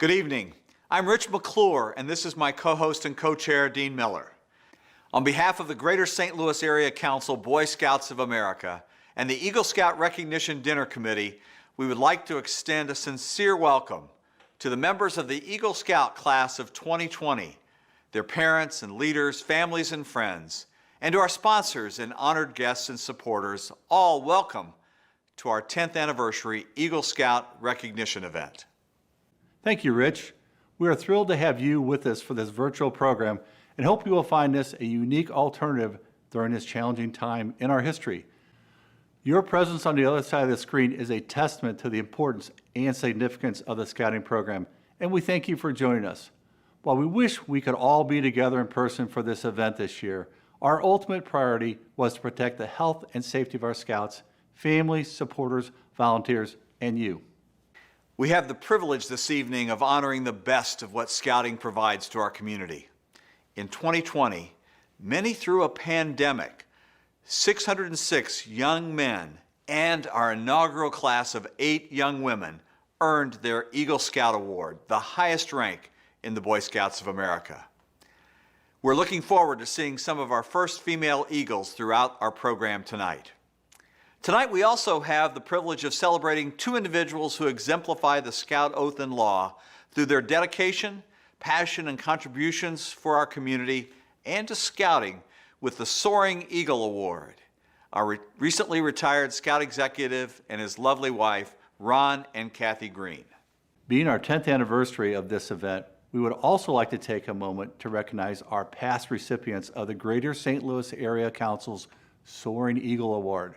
Good evening. I'm Rich McClure, and this is my co-host and co-chair, Dean Miller. On behalf of the Greater St. Louis Area Council Boy Scouts of America and the Eagle Scout Recognition Dinner Committee, we would like to extend a sincere welcome to the members of the Eagle Scout class of 2020, their parents and leaders, families and friends, and to our sponsors and honored guests and supporters, all welcome to our 10th anniversary Eagle Scout Recognition event. Thank you, Rich. We are thrilled to have you with us for this virtual program and hope you will find this a unique alternative during this challenging time in our history. Your presence on the other side of the screen is a testament to the importance and significance of the scouting program, and we thank you for joining us. While we wish we could all be together in person for this event this year, our ultimate priority was to protect the health and safety of our scouts, families, supporters, volunteers, and you. We have the privilege this evening of honoring the best of what scouting provides to our community. In 2020, many through a pandemic, 606 young men and our inaugural class of 8 young women earned their Eagle Scout Award, the highest rank in the Boy Scouts of America. We're looking forward to seeing some of our first female Eagles throughout our program tonight. Tonight, we also have the privilege of celebrating 2 individuals who exemplify the Scout Oath and Law through their dedication, passion, and contributions for our community and to scouting with the Soaring Eagle Award. Our recently retired Scout executive and his lovely wife, Ron and Kathy Green. Being our 10th anniversary of this event, we would also like to take a moment to recognize our past recipients of the Greater St. Louis Area Council's Soaring Eagle Award.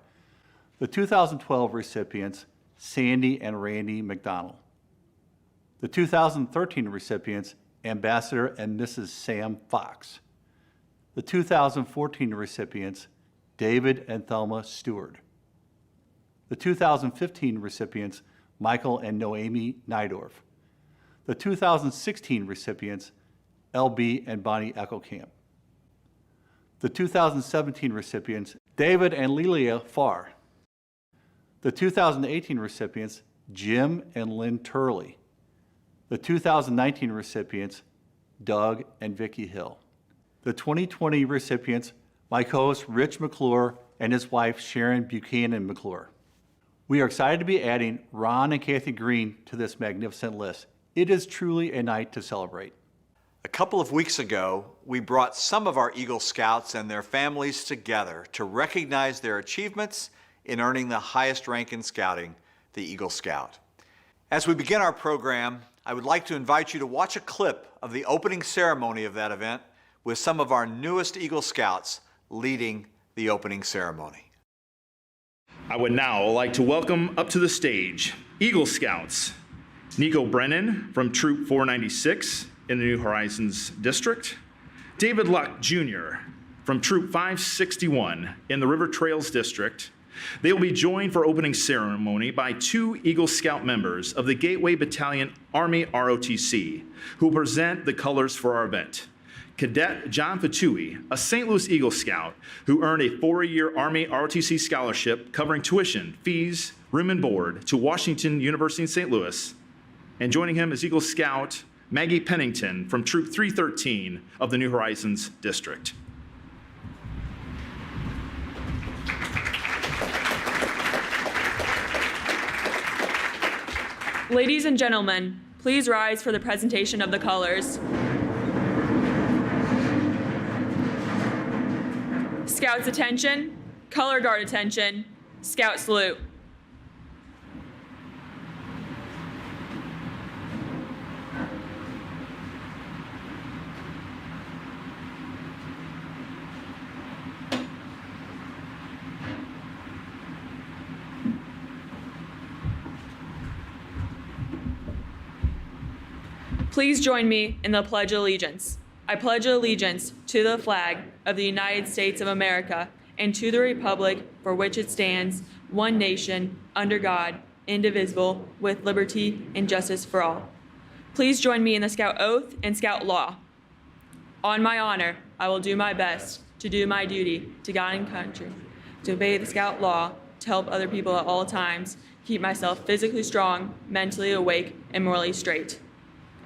The 2012 recipients, Sandy and Randy McDonald. The 2013 recipients, Ambassador and Mrs. Sam Fox. The 2014 recipients, David and Thelma Stewart. The 2015 recipients, Michael and Noemi Nydorf. The 2016 recipients, LB and Bonnie Eckelkamp. The 2017 recipients, David and Lelia Farr. The 2018 recipients, Jim and Lynn Turley. The 2019 recipients, Doug and Vicki Hill. The 2020 recipients, my co-host Rich McClure and his wife Sharon Buchanan McClure. We are excited to be adding Ron and Kathy Green to this magnificent list. It is truly a night to celebrate. A couple of weeks ago, we brought some of our Eagle Scouts and their families together to recognize their achievements in earning the highest rank in scouting, the Eagle Scout. As we begin our program, I would like to invite you to watch a clip of the opening ceremony of that event with some of our newest Eagle Scouts leading the opening ceremony. I would now like to welcome up to the stage Eagle Scouts, Nico Brennan from Troop 496 in the New Horizons District, David Luck Jr. from Troop 561 in the River Trails District. They will be joined for opening ceremony by 2 Eagle Scout members of the Gateway Battalion Army ROTC, who will present the colors for our event. Cadet John Fatui, a St. Louis Eagle Scout who earned a 4-year Army ROTC scholarship covering tuition, fees, room and board to Washington University in St. Louis. And joining him is Eagle Scout Maggie Pennington from Troop 313 of the New Horizons District. Ladies and gentlemen, please rise for the presentation of the colors. Scouts attention, color guard attention, Scout salute. Please join me in the Pledge of Allegiance. I pledge allegiance to the flag of the United States of America and to the republic for which it stands, one nation, under God, indivisible, with liberty and justice for all. Please join me in the Scout Oath and Scout Law. On my honor, I will do my best to do my duty to God and country, to obey the Scout Law, to help other people at all times, keep myself physically strong, mentally awake, and morally straight.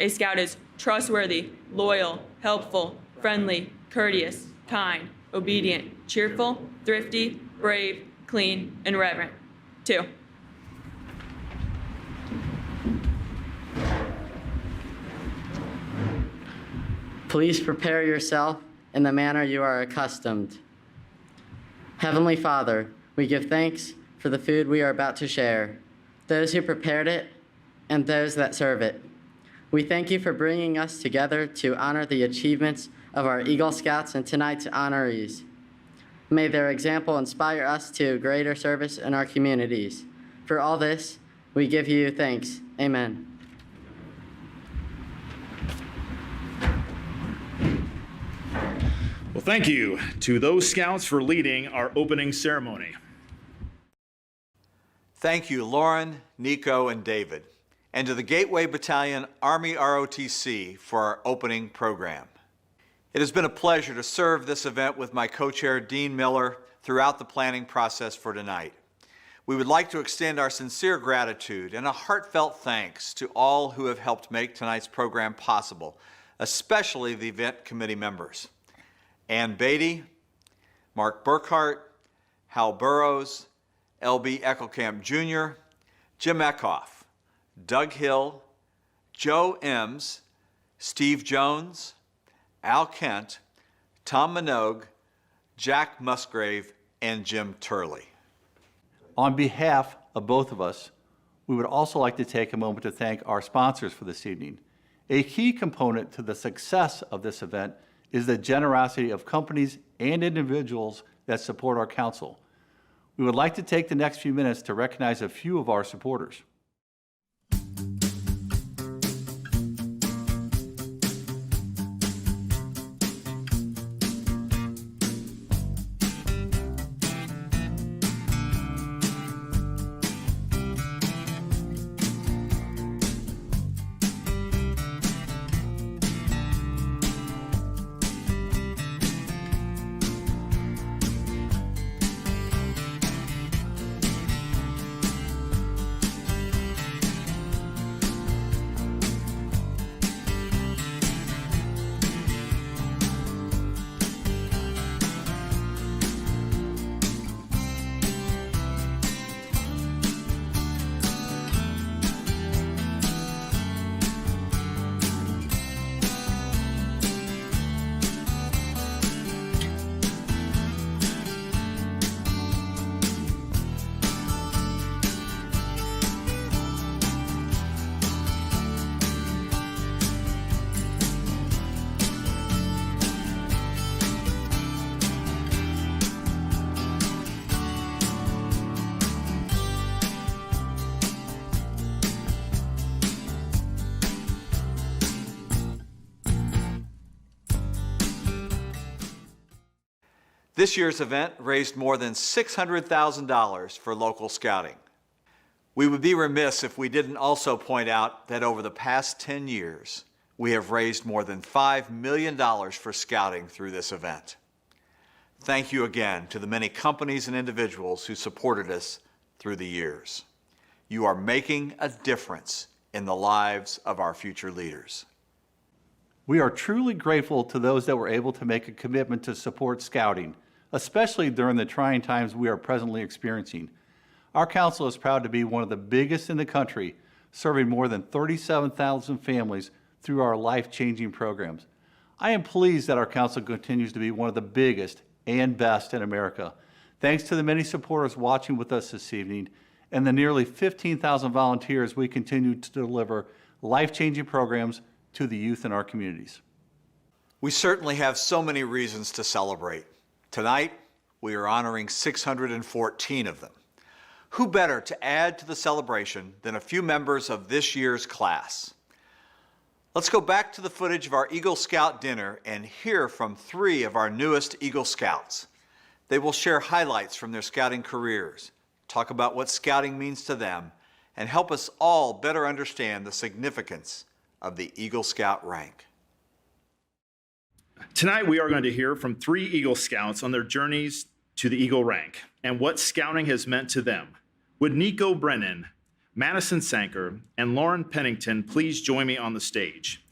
A Scout is trustworthy, loyal, helpful, friendly, courteous, kind, obedient, cheerful, thrifty, brave, clean, and reverent. 2. Please prepare yourself in the manner you are accustomed. Heavenly Father, we give thanks for the food we are about to share, those who prepared it, and those that serve it. We thank you for bringing us together to honor the achievements of our Eagle Scouts and tonight's honorees. May their example inspire us to greater service in our communities. For all this, we give you thanks. Amen. Well, thank you to those Scouts for leading our opening ceremony. Thank you, Lauren, Nico, and David, and to the Gateway Battalion Army ROTC for our opening program. It has been a pleasure to serve this event with my co-chair, Dean Miller, throughout the planning process for tonight. We would like to extend our sincere gratitude and a heartfelt thanks to all who have helped make tonight's program possible, especially the event committee members. Ann Beatty, Mark Burkhart, Hal Burrows, L.B. Eckelkamp Jr., Jim Eckhoff, Doug Hill, Joe Ems, Steve Jones, Al Kent, Tom Minogue, Jack Musgrave, and Jim Turley. On behalf of both of us, we would also like to take a moment to thank our sponsors for this evening. A key component to the success of this event is the generosity of companies and individuals that support our council. We would like to take the next few minutes to recognize a few of our supporters. This year's event raised more than $600,000 for local scouting. We would be remiss if we didn't also point out that over the past 10 years, we have raised more than $5 million for scouting through this event. Thank you again to the many companies and individuals who supported us through the years. You are making a difference in the lives of our future leaders. We are truly grateful to those that were able to make a commitment to support scouting, especially during the trying times we are presently experiencing. Our council is proud to be one of the biggest in the country, serving more than 37,000 families through our life-changing programs. I am pleased that our council continues to be one of the biggest and best in America. Thanks to the many supporters watching with us this evening and the nearly 15,000 volunteers, we continue to deliver life-changing programs to the youth in our communities. We certainly have so many reasons to celebrate. Tonight, we are honoring 614 of them. Who better to add to the celebration than a few members of this year's class? Let's go back to the footage of our Eagle Scout dinner and hear from 3 of our newest Eagle Scouts. They will share highlights from their scouting careers, talk about what scouting means to them, and help us all better understand the significance of the Eagle Scout rank. Tonight, we are going to hear from 3 Eagle Scouts on their journeys to the Eagle rank and what scouting has meant to them. Would Nico Brennan Madison Sanker, and Lauren Pennington please join me on the stage?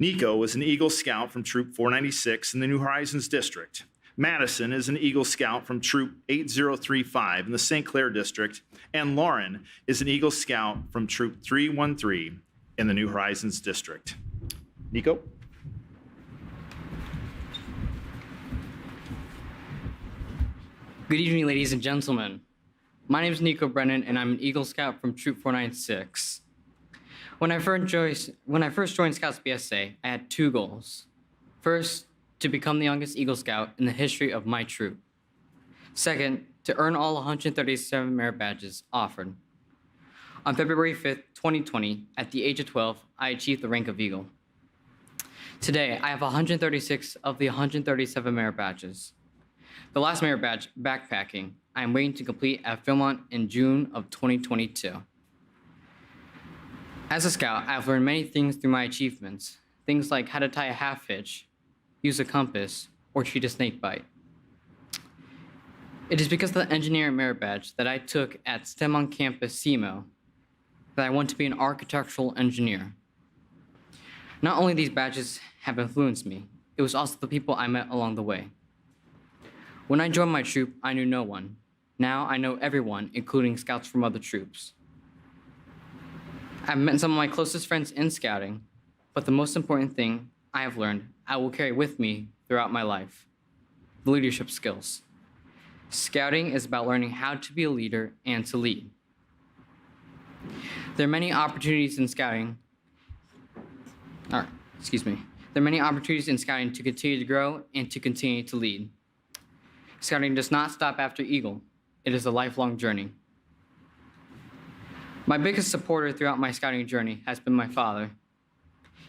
Nico is an Eagle Scout from Troop 496 in the New Horizons District. Madison is an Eagle Scout from Troop 8035 in the St. Clair District. And Lauren is an Eagle Scout from Troop 313 in the New Horizons District. Nico? Good evening, ladies and gentlemen. My name is Nico Brennan, and I'm an Eagle Scout from Troop 496. When I first joined Scouts BSA, I had two goals. First, to become the youngest Eagle Scout in the history of my troop. Second, to earn all 137 merit badges offered. On February 5th, 2020, at the age of 12, I achieved the rank of Eagle. Today, I have 136 of the 137 merit badges. The last merit badge, backpacking, I am waiting to complete at Philmont in June of 2022. As a scout, I have learned many things through my achievements, things like how to tie a half hitch, use a compass, or treat a snake bite. It is because of the engineering merit badge that I took at STEM on Campus SEMO that I want to be an architectural engineer. Not only these badges have influenced me, it was also the people I met along the way. When I joined my troop, I knew no one. Now I know everyone, including scouts from other troops. I've met some of my closest friends in scouting, but the most important thing I have learned I will carry with me throughout my life: the leadership skills. Scouting is about learning how to be a leader and to lead. There are many opportunities in scouting. There are many opportunities in scouting to continue to grow and to continue to lead. Scouting does not stop after Eagle. It is a lifelong journey. My biggest supporter throughout my scouting journey has been my father.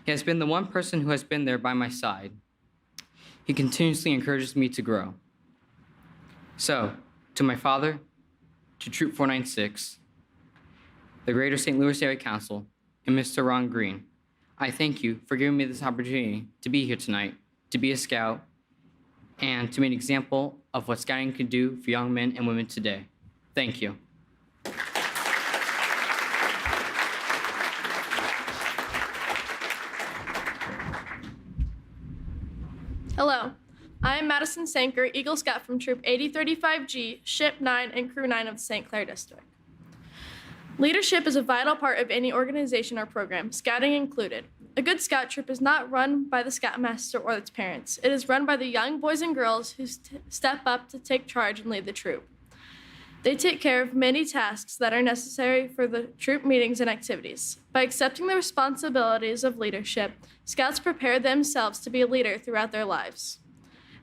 He has been the one person who has been there by my side. He continuously encourages me to grow. So, to my father, to Troop 496, the Greater St. Louis Area Council, and Mr. Ron Green, I thank you for giving me this opportunity to be here tonight, to be a scout, and to be an example of what scouting can do for young men and women today. Thank you. Hello, I am Madison Sanker, Eagle Scout from Troop 8035G, Ship 9, and Crew 9 of the St. Clair District. Leadership is a vital part of any organization or program, scouting included. A good scout troop is not run by the scoutmaster or its parents. It is run by the young boys and girls who step up to take charge and lead the troop. They take care of many tasks that are necessary for the troop meetings and activities. By accepting the responsibilities of leadership, scouts prepare themselves to be a leader throughout their lives.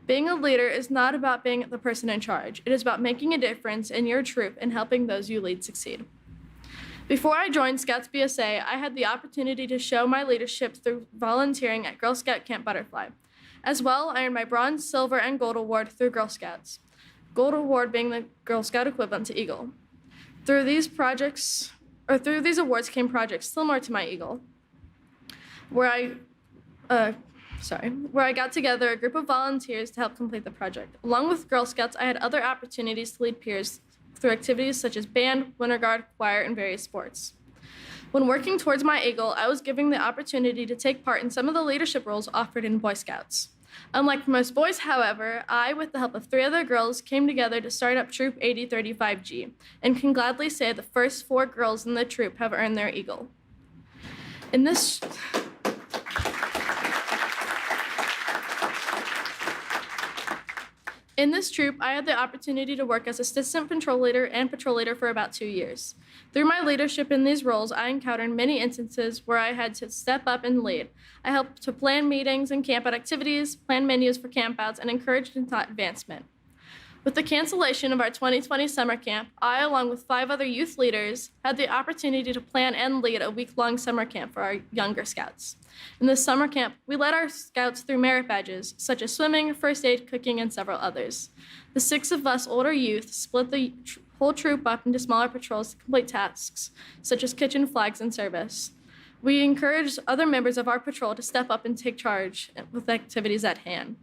Being a leader is not about being the person in charge. It is about making a difference in your troop and helping those you lead succeed. Before I joined Scouts BSA, I had the opportunity to show my leadership through volunteering at Girl Scout Camp Butterfly. As well, I earned my Bronze, Silver, and Gold Award through Girl Scouts. Gold Award being the Girl Scout equivalent to Eagle. Through these awards came projects similar to my Eagle, where I got together a group of volunteers to help complete the project. Along with Girl Scouts, I had other opportunities to lead peers through activities such as band, winter guard, choir, and various sports. When working towards my Eagle, I was given the opportunity to take part in some of the leadership roles offered in Boy Scouts. Unlike most boys, however, I, with the help of 3 other girls, came together to start up Troop 8035G, and can gladly say the first 4 girls in the troop have earned their Eagle. In this troop, I had the opportunity to work as assistant patrol leader and patrol leader for about 2 years. Through my leadership in these roles, I encountered many instances where I had to step up and lead. I helped to plan meetings and campout activities, plan menus for campouts, and encouraged and taught advancement. With the cancellation of our 2020 summer camp, I, along with 5 other youth leaders, had the opportunity to plan and lead a week-long summer camp for our younger scouts. In this summer camp, we led our scouts through merit badges, such as swimming, first aid, cooking, and several others. The 6 of us older youth split the whole troop up into smaller patrols to complete tasks, such as kitchen, flags, and service. We encouraged other members of our patrol to step up and take charge with activities at hand.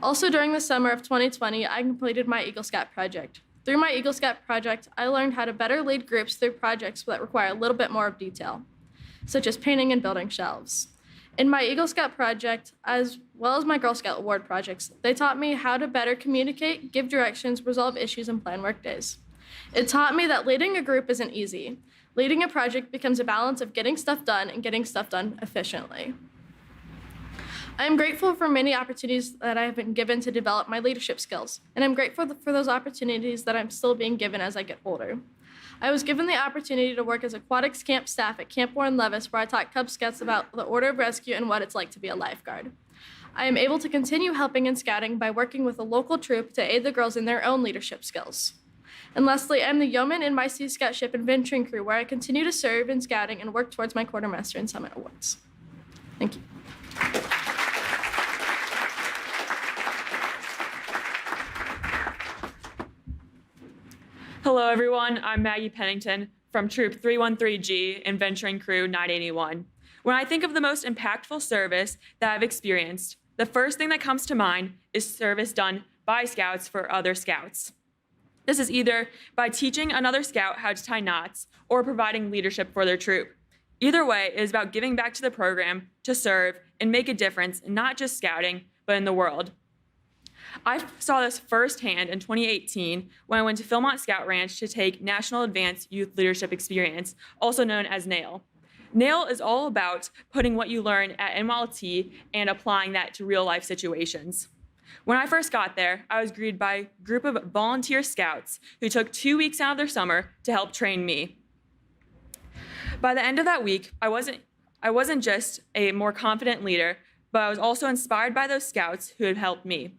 Also, during the summer of 2020, I completed my Eagle Scout project. Through my Eagle Scout project, I learned how to better lead groups through projects that require a little bit more of detail, such as painting and building shelves. In my Eagle Scout project, as well as my Girl Scout Award projects, they taught me how to better communicate, give directions, resolve issues, and plan work days. It taught me that leading a group isn't easy. Leading a project becomes a balance of getting stuff done and getting stuff done efficiently. I am grateful for many opportunities that I have been given to develop my leadership skills, and I'm grateful for those opportunities that I'm still being given as I get older. I was given the opportunity to work as aquatics camp staff at Camp Warren Levis, where I taught Cub Scouts about the Order of Rescue and what it's like to be a lifeguard. I am able to continue helping in scouting by working with a local troop to aid the girls in their own leadership skills. And lastly, I'm the yeoman in my Sea Scout ship and venturing crew, where I continue to serve in scouting and work towards my quartermaster and summit awards. Thank you. Hello, everyone. I'm Maggie Pennington from Troop 313G in Venturing Crew 981. When I think of the most impactful service that I've experienced, the first thing that comes to mind is service done by Scouts for other Scouts. This is either by teaching another Scout how to tie knots or providing leadership for their troop. Either way, it is about giving back to the program to serve and make a difference, not just Scouting, but in the world. I saw this firsthand in 2018 when I went to Philmont Scout Ranch to take National Advanced Youth Leadership Experience, also known as NAIL. NAIL is all about putting what you learn at NYLT and applying that to real life situations. When I first got there, I was greeted by a group of volunteer scouts who took 2 weeks out of their summer to help train me. By the end of that week, I wasn't just a more confident leader, but I was also inspired by those scouts who had helped me.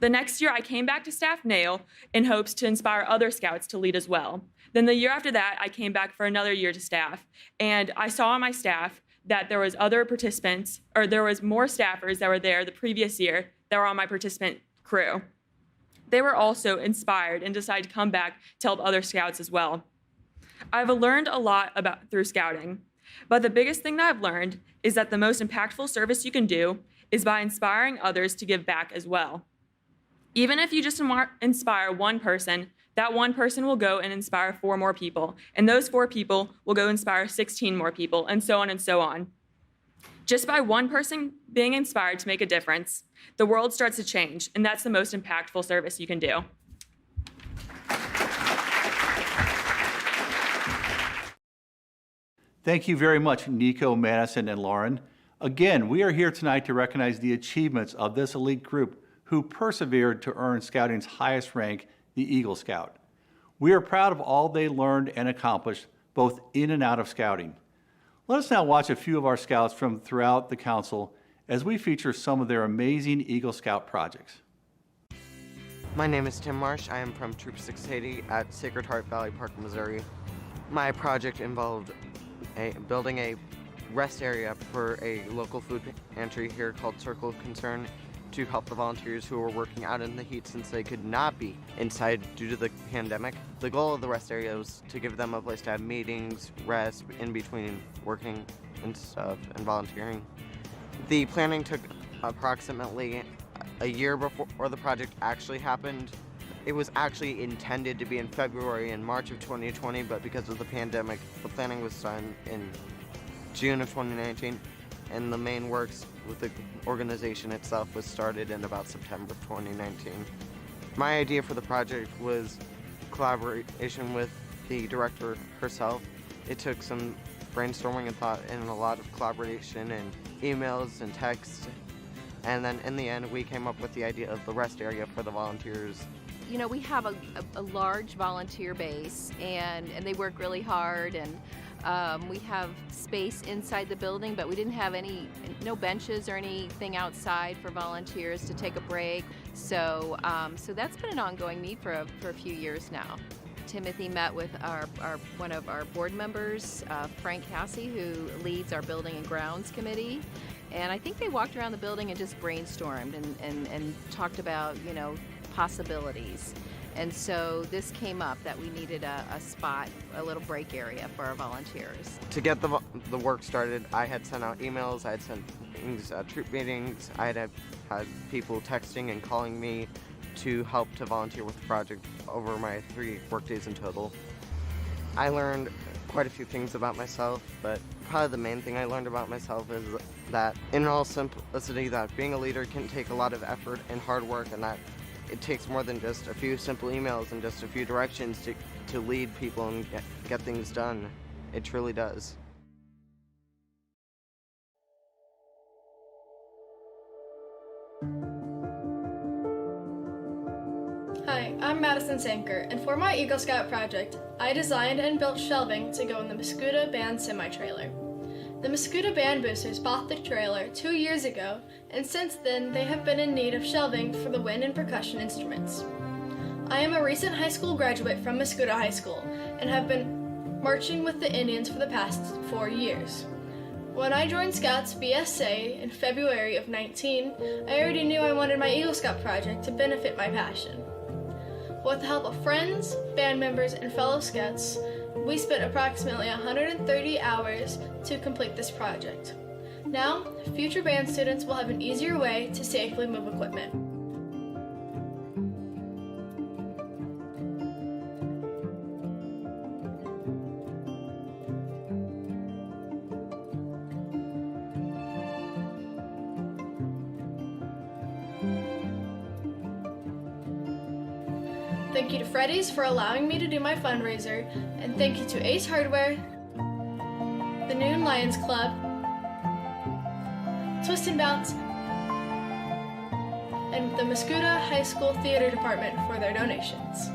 The next year, I came back to staff NAIL in hopes to inspire other scouts to lead as well. Then the year after that, I came back for another year to staff, and I saw on my staff that there was other participants, or there was more staffers that were there the previous year that were on my participant crew. They were also inspired and decided to come back to help other scouts as well. I've learned a lot through scouting, but the biggest thing that I've learned is that the most impactful service you can do is by inspiring others to give back as well. Even if you just inspire one person, that one person will go and inspire 4 more people, and those 4 people will go inspire 16 more people, and so on and so on. Just by one person being inspired to make a difference, the world starts to change, and that's the most impactful service you can do. Thank you very much, Nico, Madison, and Lauren. Again, we are here tonight to recognize the achievements of this elite group who persevered to earn Scouting's highest rank, the Eagle Scout. We are proud of all they learned and accomplished, both in and out of Scouting. Let us now watch a few of our Scouts from throughout the Council as we feature some of their amazing Eagle Scout projects. My name is Tim Marsh. I am from Troop 680 at Sacred Heart Valley Park, Missouri. My project involved building a rest area for a local food pantry here called Circle of Concern to help the volunteers who were working out in the heat since they could not be inside due to the pandemic. The goal of the rest area was to give them a place to have meetings, rest in between working and stuff and volunteering. The planning took approximately a year before the project actually happened. It was actually intended to be in February and March of 2020, but because of the pandemic, the planning was done in June of 2019, and the main works with the organization itself was started in about September of 2019. My idea for the project was collaboration with the director herself. It took some brainstorming and thought and a lot of collaboration and emails and texts, and then in the end we came up with the idea of the rest area for the volunteers. You know, we have a large volunteer base, and they work really hard, and we have space inside the building, but we didn't have no benches or anything outside for volunteers to take a break. So that's been an ongoing need for a few years now. Timothy met with one of our board members, Frank Hassey, who leads our Building and Grounds Committee. And I think they walked around the building and just brainstormed and talked about, possibilities. And so this came up that we needed a spot, a little break area for our volunteers. To get the work started, I had sent out emails, I had sent meetings, troop meetings, I had people texting and calling me to help to volunteer with the project over my 3 work days in total. I learned quite a few things about myself, but probably the main thing I learned about myself is that in all simplicity that being a leader can take a lot of effort and hard work, and that it takes more than just a few simple emails and just a few directions to lead people and get things done. It truly does. Hi, I'm Madison Sanker, and for my Eagle Scout project, I designed and built shelving to go in the Muscuda band semi-trailer. The Muscuda band boosters bought the trailer 2 years ago, and since then they have been in need of shelving for the wind and percussion instruments. I am a recent high school graduate from Muscuda High School and have been marching with the Indians for the past 4 years. When I joined Scouts BSA in February of 19, I already knew I wanted my Eagle Scout project to benefit my passion. With the help of friends, band members, and fellow Scouts, we spent approximately 130 hours to complete this project. Now, future band students will have an easier way to safely move equipment. Thank you to Freddy's for allowing me to do my fundraiser, and thank you to Ace Hardware, the Noon Lions Club, Twist and Bounce, and the Muscuda High School Theater Department for their donations.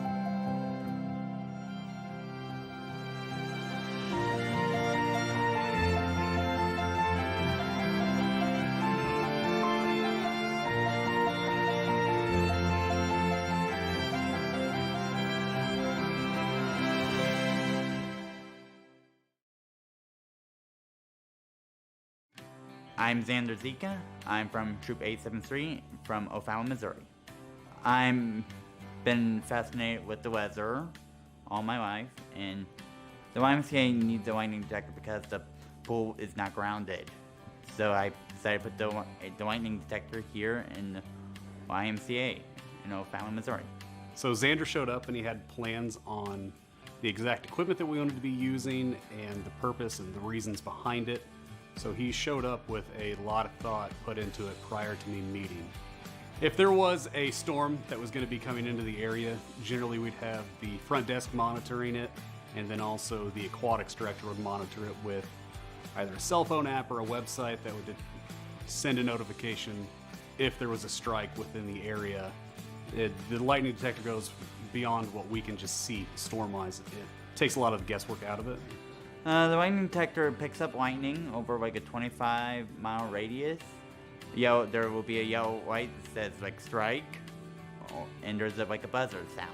I'm Xander Zika. I'm from Troop 873 from O'Fallon, Missouri. I've been fascinated with the weather all my life, and the YMCA needs a lightning detector because the pool is not grounded. So I decided to put the lightning detector here in the YMCA in O'Fallon, Missouri. So Xander showed up and he had plans on the exact equipment that we wanted to be using and the purpose and the reasons behind it. So he showed up with a lot of thought put into it prior to me meeting. If there was a storm that was going to be coming into the area, generally we'd have the front desk monitoring it, and then also the aquatics director would monitor it with either a cell phone app or a website that would send a notification if there was a strike within the area. The lightning detector goes beyond what we can just see storm-wise. It takes a lot of the guesswork out of it. The lightning detector picks up lightning over like a 25-mile radius. There will be a yellow light that says like strike, and there's like a buzzer sound.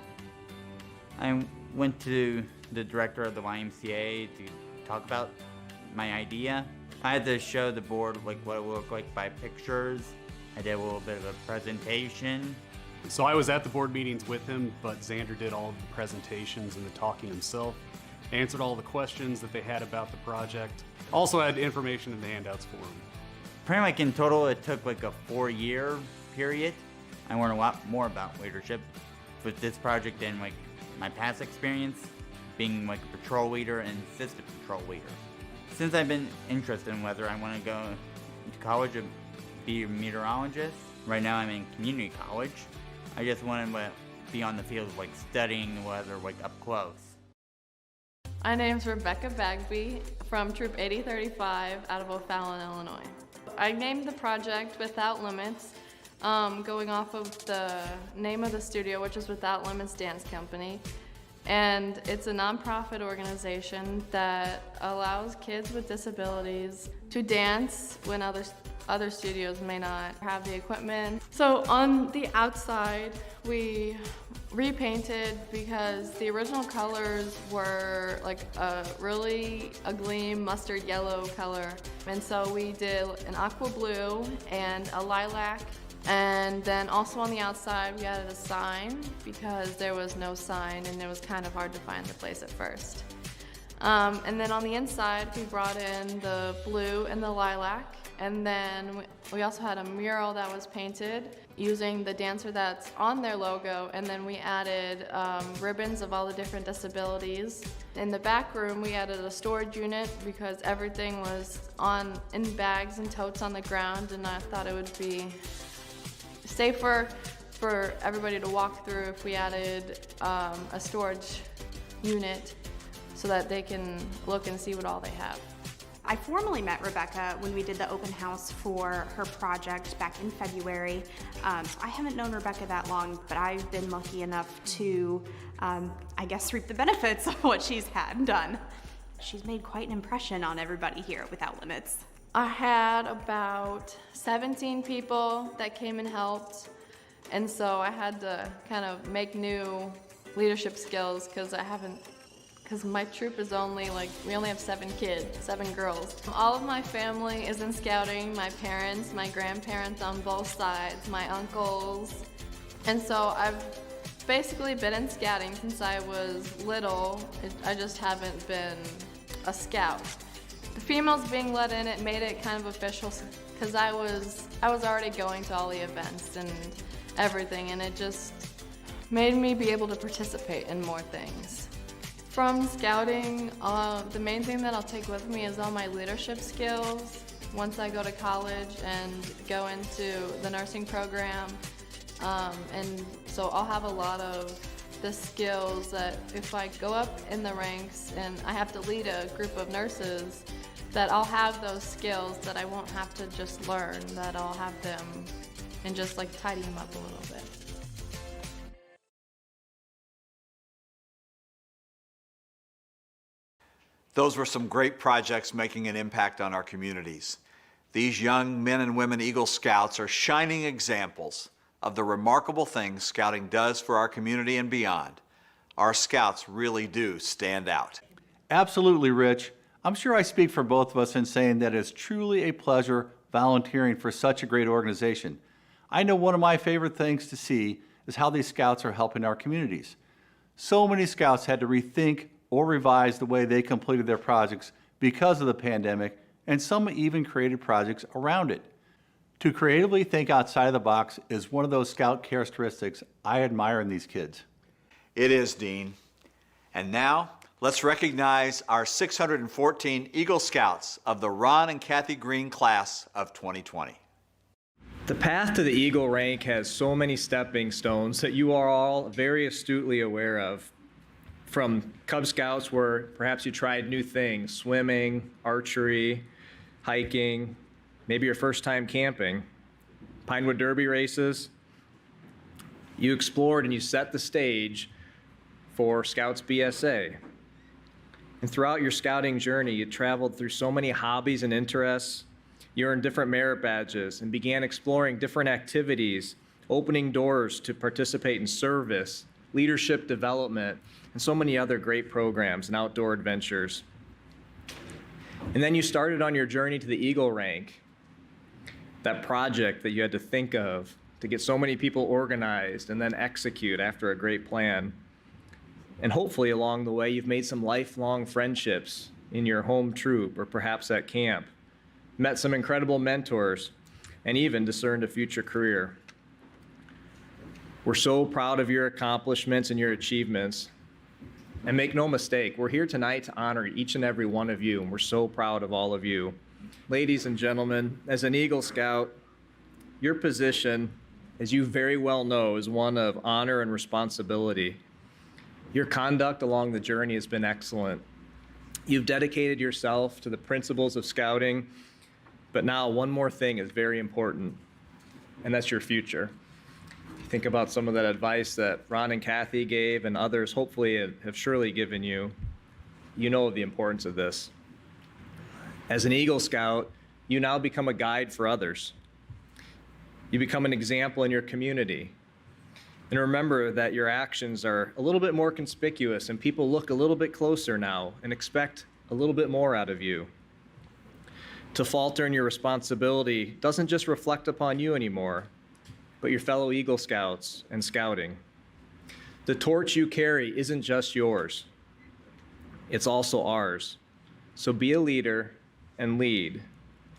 I went to the director of the YMCA to talk about my idea. I had to show the board like what it would look like by pictures. I did a little bit of a presentation. So I was at the board meetings with him, but Xander did all of the presentations and the talking himself. Answered all the questions that they had about the project. Also had information in the handouts for them. Pretty much in total, it took like a 4-year period. I learned a lot more about leadership with this project than like my past experience being like a patrol leader and assistant patrol leader. Since I've been interested in weather, I want to go to college and be a meteorologist. Right now I'm in community college. I just want to be on the field like studying the weather like up close. My name's Rebecca Bagby from Troop 8035 out of O'Fallon, Illinois. I named the project Without Limits, going off of the name of the studio, which is Without Limits Dance Company. And it's a nonprofit organization that allows kids with disabilities to dance when other studios may not have the equipment. So on the outside, we repainted because the original colors were like a really ugly mustard yellow color. And so we did an aqua blue and a lilac. And then also on the outside, we added a sign because there was no sign and it was kind of hard to find the place at first. And then on the inside, we brought in the blue and the lilac. And then we also had a mural that was painted using the dancer that's on their logo. And then we added ribbons of all the different disabilities. In the back room, we added a storage unit because everything was in bags and totes on the ground. And I thought it would be safer for everybody to walk through if we added a storage unit so that they can look and see what all they have. I formally met Rebecca when we did the open house for her project back in February. I haven't known Rebecca that long, but I've been lucky enough to, I guess, reap the benefits of what she's had done. She's made quite an impression on everybody here at Without Limits. I had about 17 people that came and helped, and so I had to kind of make new leadership skills because my troop is we only have 7 girls. All of my family is in scouting, my parents, my grandparents on both sides, my uncles. And so I've basically been in scouting since I was little. I just haven't been a scout. The females being let in, it made it kind of official because I was already going to all the events and everything, and it just made me be able to participate in more things. From scouting, the main thing that I'll take with me is all my leadership skills once I go to college and go into the nursing program. And so I'll have a lot of the skills that if I go up in the ranks and I have to lead a group of nurses, that I'll have those skills that I won't have to just learn, that I'll have them and just tidy them up a little bit. Those were some great projects making an impact on our communities. These young men and women Eagle Scouts are shining examples of the remarkable things Scouting does for our community and beyond. Our Scouts really do stand out. Absolutely, Rich. I'm sure I speak for both of us in saying that it's truly a pleasure volunteering for such a great organization. I know one of my favorite things to see is how these Scouts are helping our communities. So many Scouts had to rethink or revise the way they completed their projects because of the pandemic, and some even created projects around it. To creatively think outside of the box is one of those Scout characteristics I admire in these kids. It is, Dean. And now, let's recognize our 614 Eagle Scouts of the Ron and Kathy Green class of 2020. The path to the Eagle rank has so many stepping stones that you are all very astutely aware of. From Cub Scouts, where perhaps you tried new things, swimming, archery, hiking, maybe your first time camping, Pinewood Derby races. You explored and you set the stage for Scouts BSA. And throughout your scouting journey, you traveled through so many hobbies and interests. You earned different merit badges and began exploring different activities, opening doors to participate in service, leadership development, and so many other great programs and outdoor adventures. And then you started on your journey to the Eagle rank, that project that you had to think of to get so many people organized and then execute after a great plan. And hopefully along the way, you've made some lifelong friendships in your home troop or perhaps at camp, met some incredible mentors, and even discerned a future career. We're so proud of your accomplishments and your achievements. And make no mistake, we're here tonight to honor each and every one of you, and we're so proud of all of you. Ladies and gentlemen, as an Eagle Scout, your position, as you very well know, is one of honor and responsibility. Your conduct along the journey has been excellent. You've dedicated yourself to the principles of scouting, but now one more thing is very important, and that's your future. Think about some of that advice that Ron and Kathy gave and others hopefully have surely given you. You know the importance of this. As an Eagle Scout, you now become a guide for others. You become an example in your community. And remember that your actions are a little bit more conspicuous and people look a little bit closer now and expect a little bit more out of you. To falter in your responsibility doesn't just reflect upon you anymore, but your fellow Eagle Scouts and scouting. The torch you carry isn't just yours. it's also ours. So be a leader and lead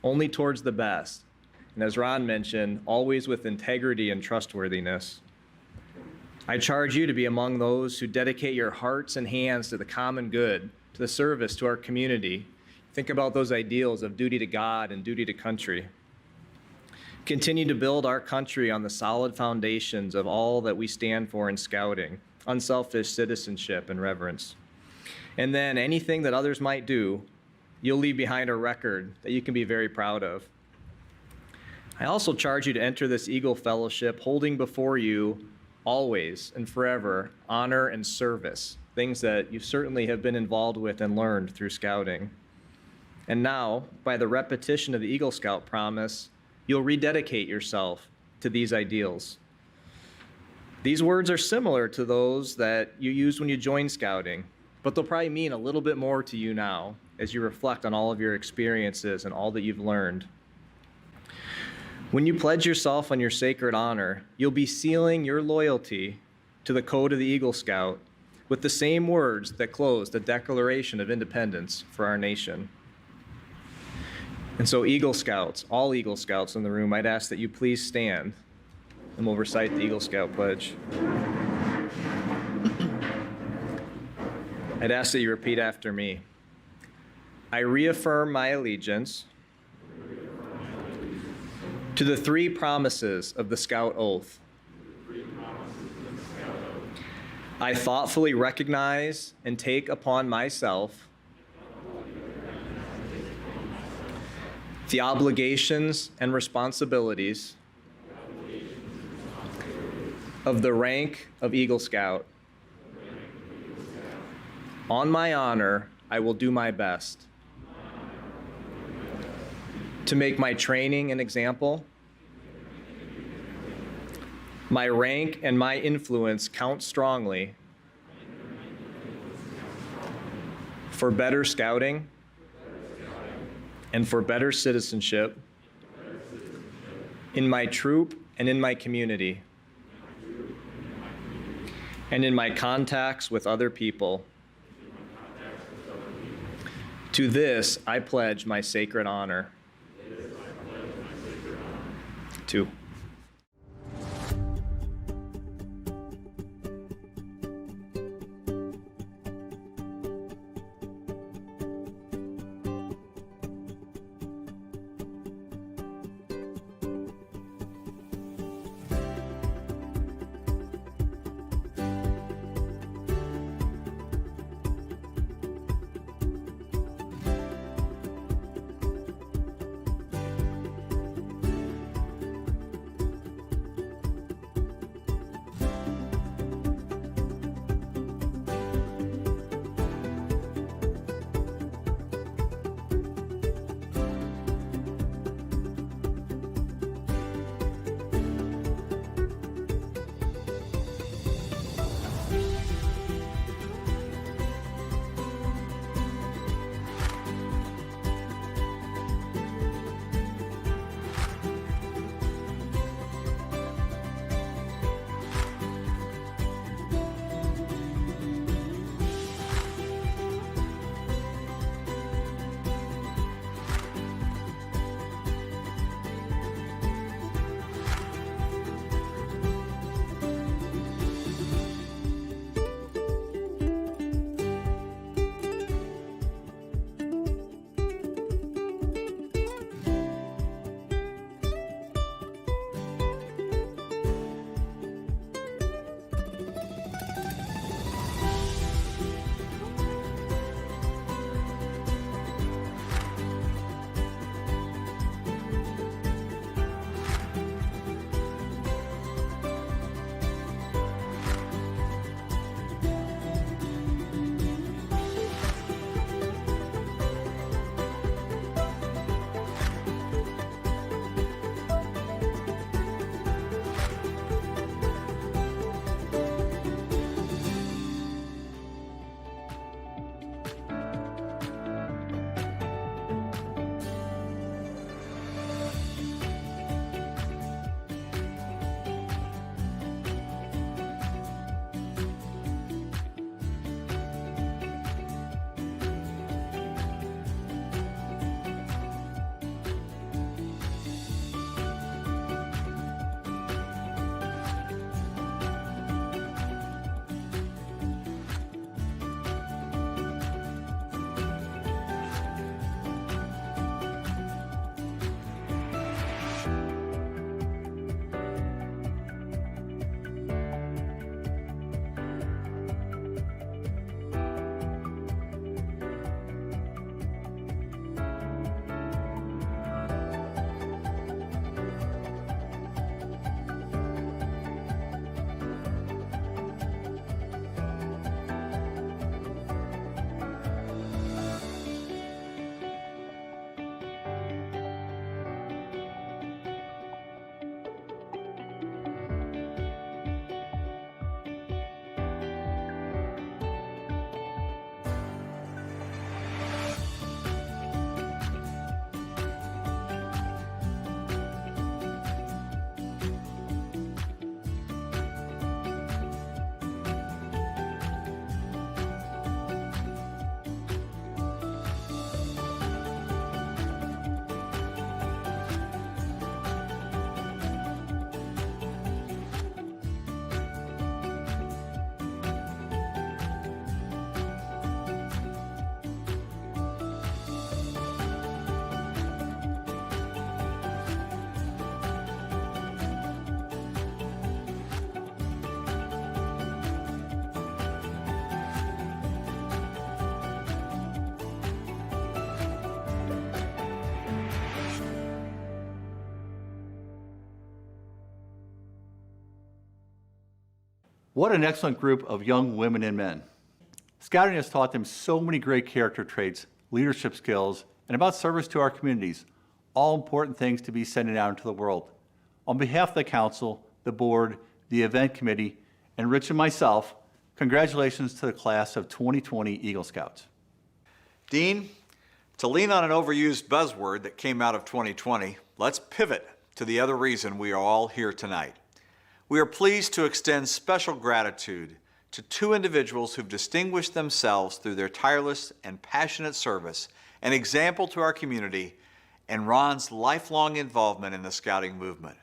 only towards the best. And as Ron mentioned, always with integrity and trustworthiness. I charge you to be among those who dedicate your hearts and hands to the common good, to the service to our community. Think about those ideals of duty to God and duty to country. Continue to build our country on the solid foundations of all that we stand for in scouting, unselfish citizenship and reverence. And then anything that others might do, you'll leave behind a record that you can be very proud of. I also charge you to enter this Eagle Fellowship holding before you always and forever honor and service, things that you certainly have been involved with and learned through scouting. And now, by the repetition of the Eagle Scout promise, you'll rededicate yourself to these ideals. These words are similar to those that you used when you joined scouting, but they'll probably mean a little bit more to you now as you reflect on all of your experiences and all that you've learned. When you pledge yourself on your sacred honor, you'll be sealing your loyalty to the code of the Eagle Scout with the same words that close the Declaration of Independence for our nation. And so Eagle Scouts, all Eagle Scouts in the room, I'd ask that you please stand and we'll recite the Eagle Scout Pledge. I'd ask that you repeat after me. I reaffirm my allegiance to the three promises of the Scout Oath. I thoughtfully recognize and take upon myself the obligations and responsibilities of the rank of Eagle Scout. On my honor, I will do my best to make my training an example, my rank and my influence count strongly for better scouting and for better citizenship in my troop and in my community and in my contacts with other people. To this, I pledge my sacred honor. Two. What an excellent group of young women and men. Scouting has taught them so many great character traits, leadership skills, and about service to our communities, all important things to be sending out into the world. On behalf of the council, the board, the event committee, and Rich and myself, congratulations to the class of 2020 Eagle Scouts. Dean, to lean on an overused buzzword that came out of 2020, let's pivot to the other reason we are all here tonight. We are pleased to extend special gratitude to two individuals who've distinguished themselves through their tireless and passionate service, an example to our community, and Ron's lifelong involvement in the Scouting movement.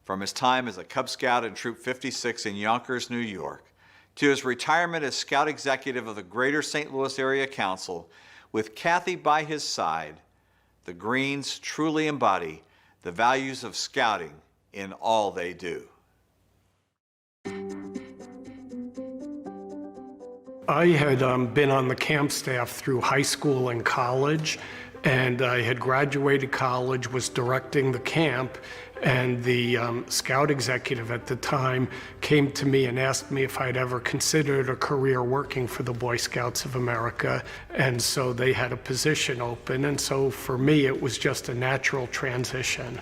From his time as a Cub Scout in Troop 56 in Yonkers, New York, to his retirement as Scout Executive of the Greater St. Louis Area Council, with Kathy by his side, the Greens truly embody the values of Scouting in all they do. I had been on the camp staff through high school and college, and I had graduated college, was directing the camp, and the Scout executive at the time came to me and asked me if I'd ever considered a career working for the Boy Scouts of America, and so they had a position open, and so for me it was just a natural transition.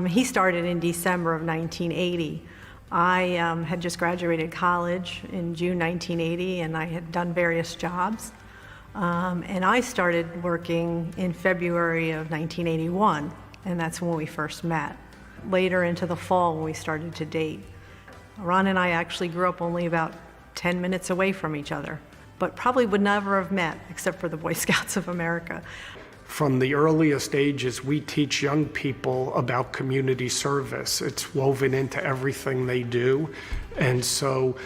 He started in December of 1980. I had just graduated college in June 1980, and I had done various jobs. And I started working in February of 1981, and that's when we first met. Later into the fall when we started to date. Ron and I actually grew up only about 10 minutes away from each other, but probably would never have met except for the Boy Scouts of America. From the earliest ages, we teach young people about community service. It's woven into everything they do. And so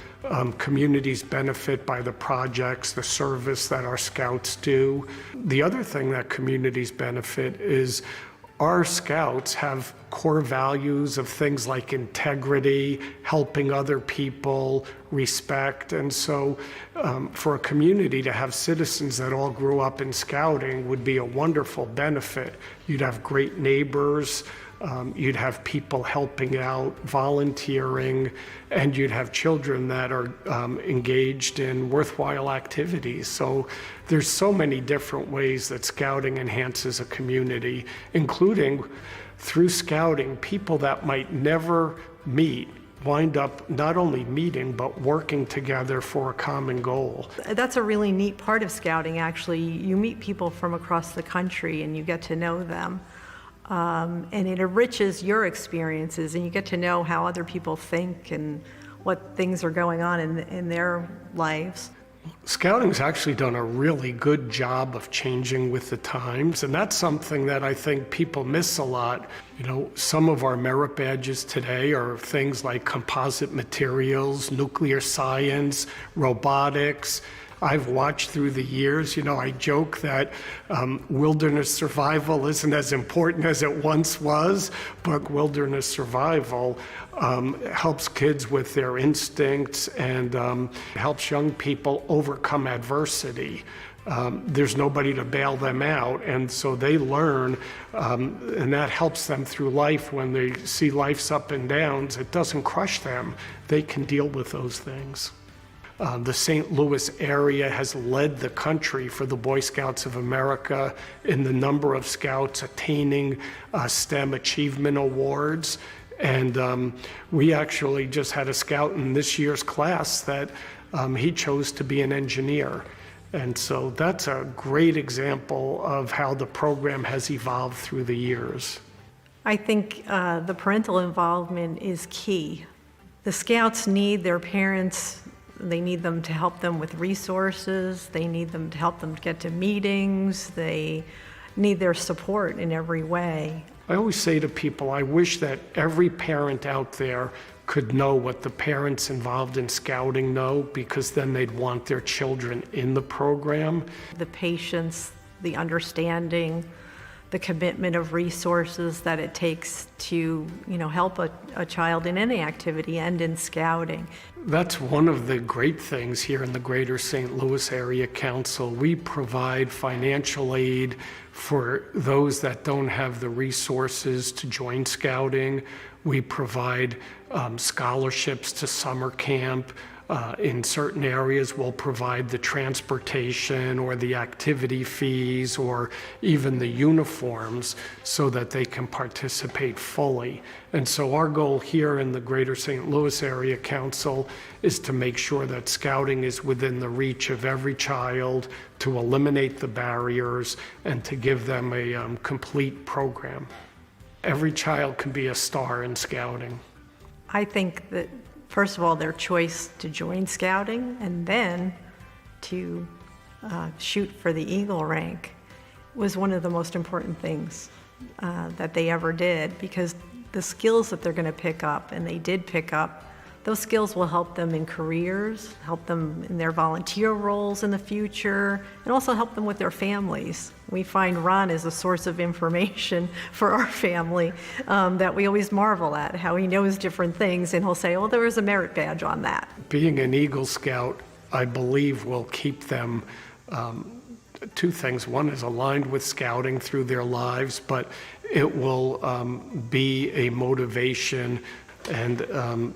communities benefit by the projects, the service that our scouts do. The other thing that communities benefit is our scouts have core values of things like integrity, helping other people, respect. And so for a community to have citizens that all grew up in scouting would be a wonderful benefit. You'd have great neighbors, you'd have people helping out, volunteering, and you'd have children that are engaged in worthwhile activities. So there's so many different ways that scouting enhances a community, including through scouting, people that might never meet wind up not only meeting, but working together for a common goal. That's a really neat part of Scouting, actually. You meet people from across the country and you get to know them. And it enriches your experiences, and you get to know how other people think and what things are going on in their lives. Scouting's actually done a really good job of changing with the times, and that's something that I think people miss a lot. You know, some of our merit badges today are things like composite materials, nuclear science, robotics. I've watched through the years, you know, I joke that wilderness survival isn't as important as it once was, but wilderness survival helps kids with their instincts and helps young people overcome adversity. There's nobody to bail them out, and so they learn, and that helps them through life. When they see life's up and downs, it doesn't crush them. They can deal with those things. The St. Louis area has led the country for the Boy Scouts of America in the number of scouts attaining STEM achievement awards. And we actually just had a scout in this year's class that he chose to be an engineer. And so that's a great example of how the program has evolved through the years. I think the parental involvement is key. The scouts need their parents. They need them to help them with resources. They need them to help them get to meetings. They need their support in every way. I always say to people, I wish that every parent out there could know what the parents involved in scouting know, because then they'd want their children in the program. The patience, the understanding, the commitment of resources that it takes to, help a child in any activity and in scouting. That's one of the great things here in the Greater St. Louis Area Council. We provide financial aid for those that don't have the resources to join scouting. We provide scholarships to summer camp. In certain areas, we'll provide the transportation or the activity fees or even the uniforms so that they can participate fully. And so our goal here in the Greater St. Louis Area Council is to make sure that scouting is within the reach of every child, to eliminate the barriers, and to give them a complete program. Every child can be a star in scouting. I think that, first of all, their choice to join scouting and then to shoot for the Eagle rank was one of the most important things that they ever did, because the skills that they're going to pick up, and they did pick up, those skills will help them in careers, help them in their volunteer roles in the future, and also help them with their families. We find Ron is a source of information for our family that we always marvel at, how he knows different things, and he'll say, oh, there was a merit badge on that. Being an Eagle Scout, I believe, will keep them two things. One is aligned with scouting through their lives, but it will be a motivation, and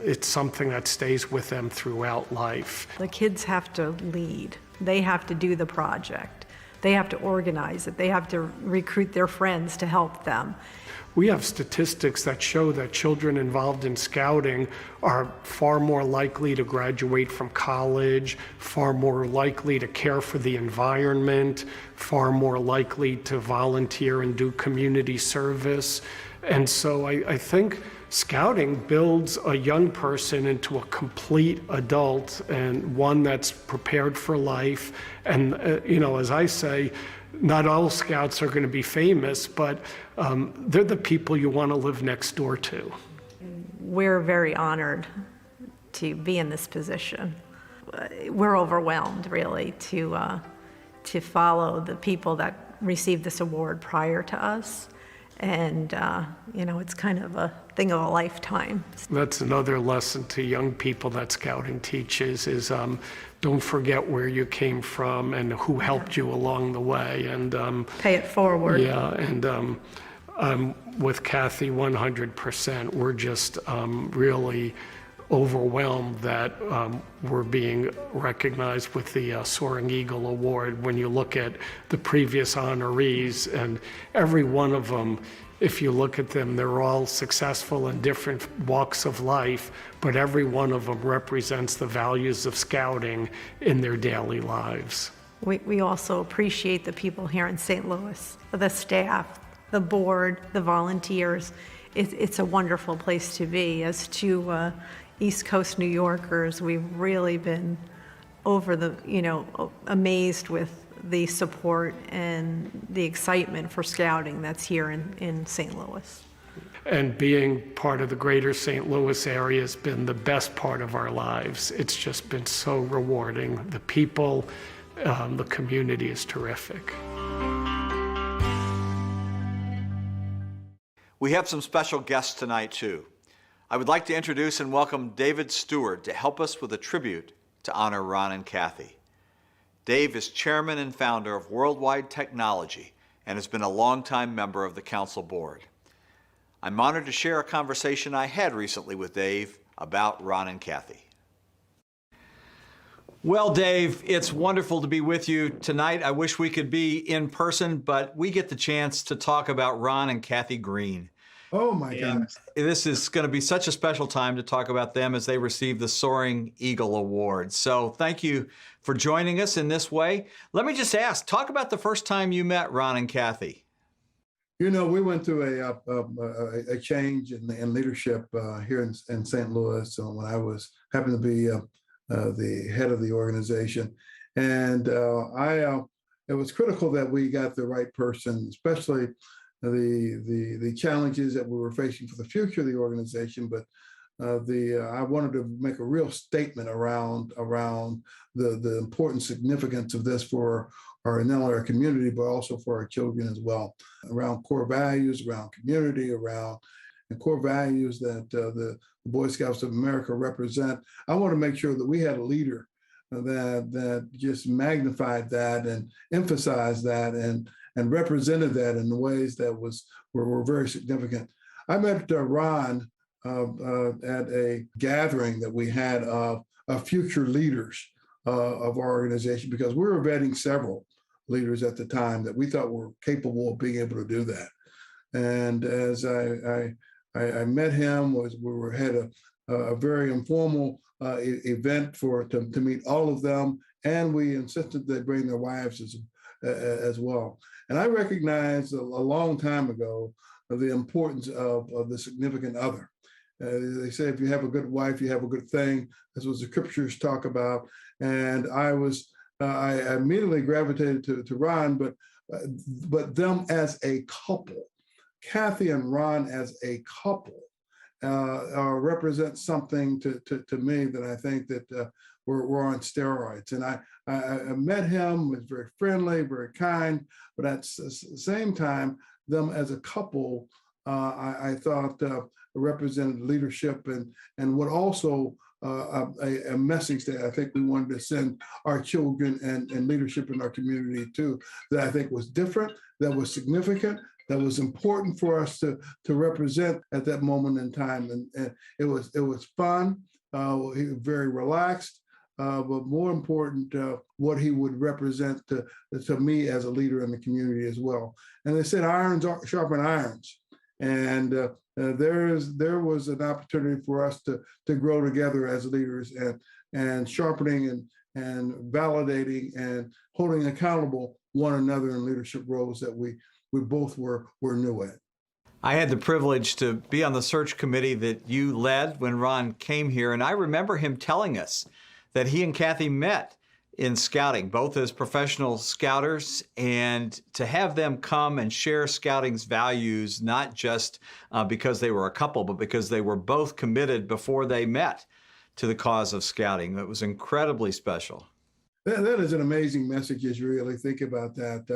it's something that stays with them throughout life. The kids have to lead. They have to do the project. They have to organize it. They have to recruit their friends to help them. We have statistics that show that children involved in scouting are far more likely to graduate from college, far more likely to care for the environment, far more likely to volunteer and do community service. And so I think scouting builds a young person into a complete adult, and one that's prepared for life. And, as I say, not all scouts are going to be famous, but they're the people you want to live next door to. We're very honored to be in this position. We're overwhelmed, really, to follow the people that received this award prior to us. And, it's kind of a thing of a lifetime. That's another lesson to young people that scouting teaches is don't forget where you came from and who helped you along the way. And pay it forward. Yeah, and I'm with Kathy 100%. We're just really overwhelmed that we're being recognized with the Soaring Eagle Award. When you look at the previous honorees, and every one of them, if you look at them, they're all successful in different walks of life, but every one of them represents the values of scouting in their daily lives. We also appreciate the people here in St. Louis, the staff, the board, the volunteers. It's a wonderful place to be. As to East Coast New Yorkers, we've really been amazed with the support and the excitement for scouting that's here in St. Louis. And being part of the Greater St. Louis area has been the best part of our lives. It's just been so rewarding. The people, the community is terrific. We have some special guests tonight, too. I would like to introduce and welcome David Stewart to help us with a tribute to honor Ron and Kathy. Dave is chairman and founder of Worldwide Technology and has been a longtime member of the council board. I'm honored to share a conversation I had recently with Dave about Ron and Kathy. Well, Dave, it's wonderful to be with you tonight. I wish we could be in person, but we get the chance to talk about Ron and Kathy Green. Oh my goodness. This is going to be such a special time to talk about them as they receive the Soaring Eagle Award. So thank you for joining us in this way. Let me just ask, talk about the first time you met Ron and Kathy. We went through a change in leadership here in St. Louis when I happened to be the head of the organization. And it was critical that we got the right person, especially the challenges that we were facing for the future of the organization, but I wanted to make a real statement around the important significance of this for not only our community, but also for our children as well, around core values, around community, around and core values that the Boy Scouts of America represent. I want to make sure that we had a leader that just magnified that and emphasized that and represented that in the ways that were very significant. I met Ron at a gathering that we had of future leaders of our organization, because we were vetting several leaders at the time that we thought were capable of being able to do that. And as I met him, we had a very informal event to meet all of them, and we insisted they bring their wives as well. And I recognized a long time ago the importance of the significant other. They say if you have a good wife, you have a good thing. That's what the scriptures talk about. And I immediately gravitated to Ron, but them as a couple, Kathy and Ron as a couple, represent something to me that I think that we're on steroids. And I met him, was very friendly, very kind, but at the same time, them as a couple, I thought represented leadership and what also a message that I think we wanted to send our children and leadership in our community too, that I think was different, that was significant, that was important for us to represent at that moment in time. And it was fun. He was very relaxed, but more important, what he would represent to me as a leader in the community as well. And they said irons sharpen irons. And there was an opportunity for us to grow together as leaders and sharpening and validating and holding accountable one another in leadership roles that we both were new at. I had the privilege to be on the search committee that you led when Ron came here, and I remember him telling us that he and Kathy met in scouting, both as professional scouters, and to have them come and share scouting's values, not just because they were a couple, but because they were both committed before they met to the cause of scouting. That was incredibly special. That is an amazing message as you really think about that.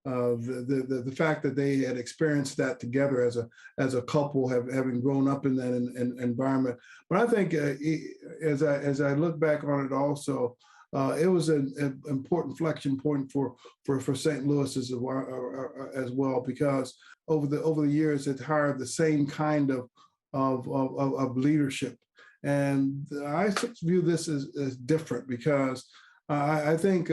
The fact that they had experienced that together as a couple, having grown up in that environment. But I think as I look back on it also, it was an important inflection point for St. Louis as well, because over the years it hired the same kind of leadership, and I view this as different because I think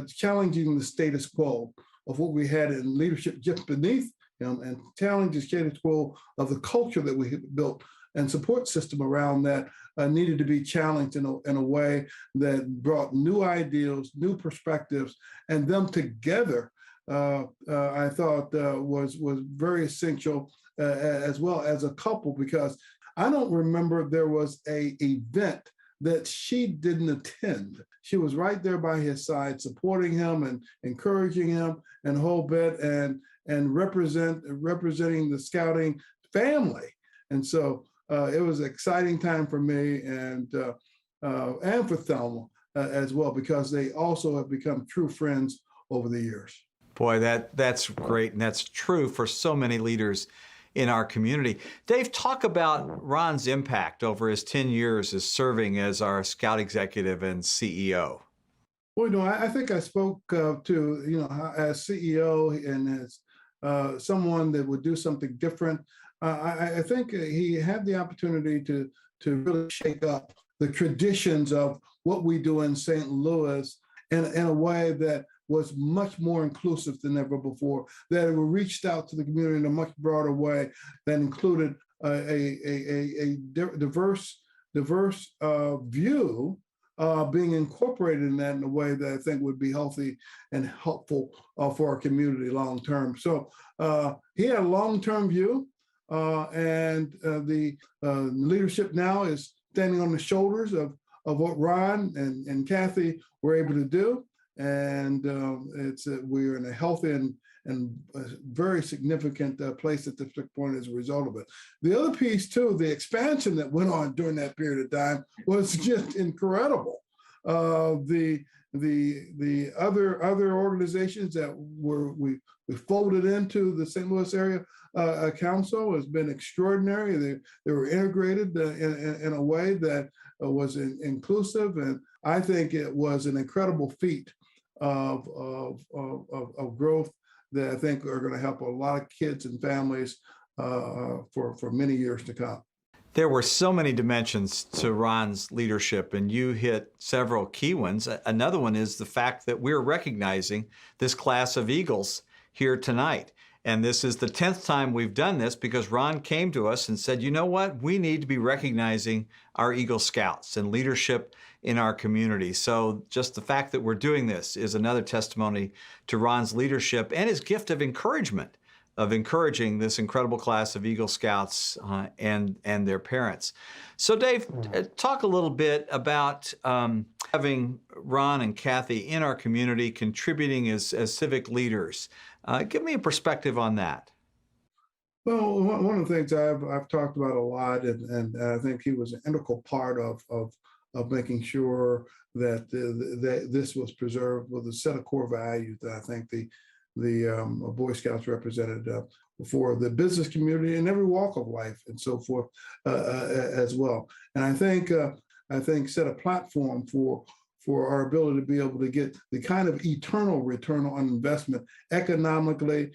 challenging the status quo of what we had in leadership just beneath him, and challenging the status quo of the culture that we had built and support system around that needed to be challenged in a way that brought new ideals, new perspectives, and them together, I thought was very essential as well as a couple, because I don't remember there was an event that she didn't attend. She was right there by his side, supporting him and encouraging him and whole bit and representing the scouting family. And so it was an exciting time for me and for Thelma as well, because they also have become true friends over the years. Boy, that's great, and that's true for so many leaders in our community. Dave, talk about Ron's impact over his 10 years as serving as our Scout executive and CEO. Well, I think I spoke to, as CEO and as someone that would do something different. I think he had the opportunity to really shake up the traditions of what we do in St. Louis in a way that was much more inclusive than ever before, that it reached out to the community in a much broader way that included a diverse view being incorporated in that in a way that I think would be healthy and helpful for our community long term. So he had a long-term view, and the leadership now is standing on the shoulders of what Ron and Kathy were able to do. And we're in a healthy and a very significant place at District Point as a result of it. The other piece too, the expansion that went on during that period of time was just incredible. The other organizations that we folded into the St. Louis Area Council has been extraordinary. They were integrated in a way that was inclusive, and I think it was an incredible feat of growth that I think are going to help a lot of kids and families for many years to come. There were so many dimensions to Ron's leadership, and you hit several key ones. Another one is the fact that we're recognizing this class of Eagles here tonight. And this is the 10th time we've done this because Ron came to us and said, you know what, we need to be recognizing our Eagle Scouts and leadership in our community. So just the fact that we're doing this is another testimony to Ron's leadership and his gift of encouragement, of encouraging this incredible class of Eagle Scouts and their parents. So Dave, talk a little bit about having Ron and Kathy in our community, contributing as civic leaders. Give me a perspective on that. Well, one of the things I've talked about a lot, and I think he was an integral part of making sure that this was preserved, with a set of core values that I think the Boy Scouts represented for the business community and every walk of life and so forth as well. And I think set a platform for our ability to be able to get the kind of eternal return on investment economically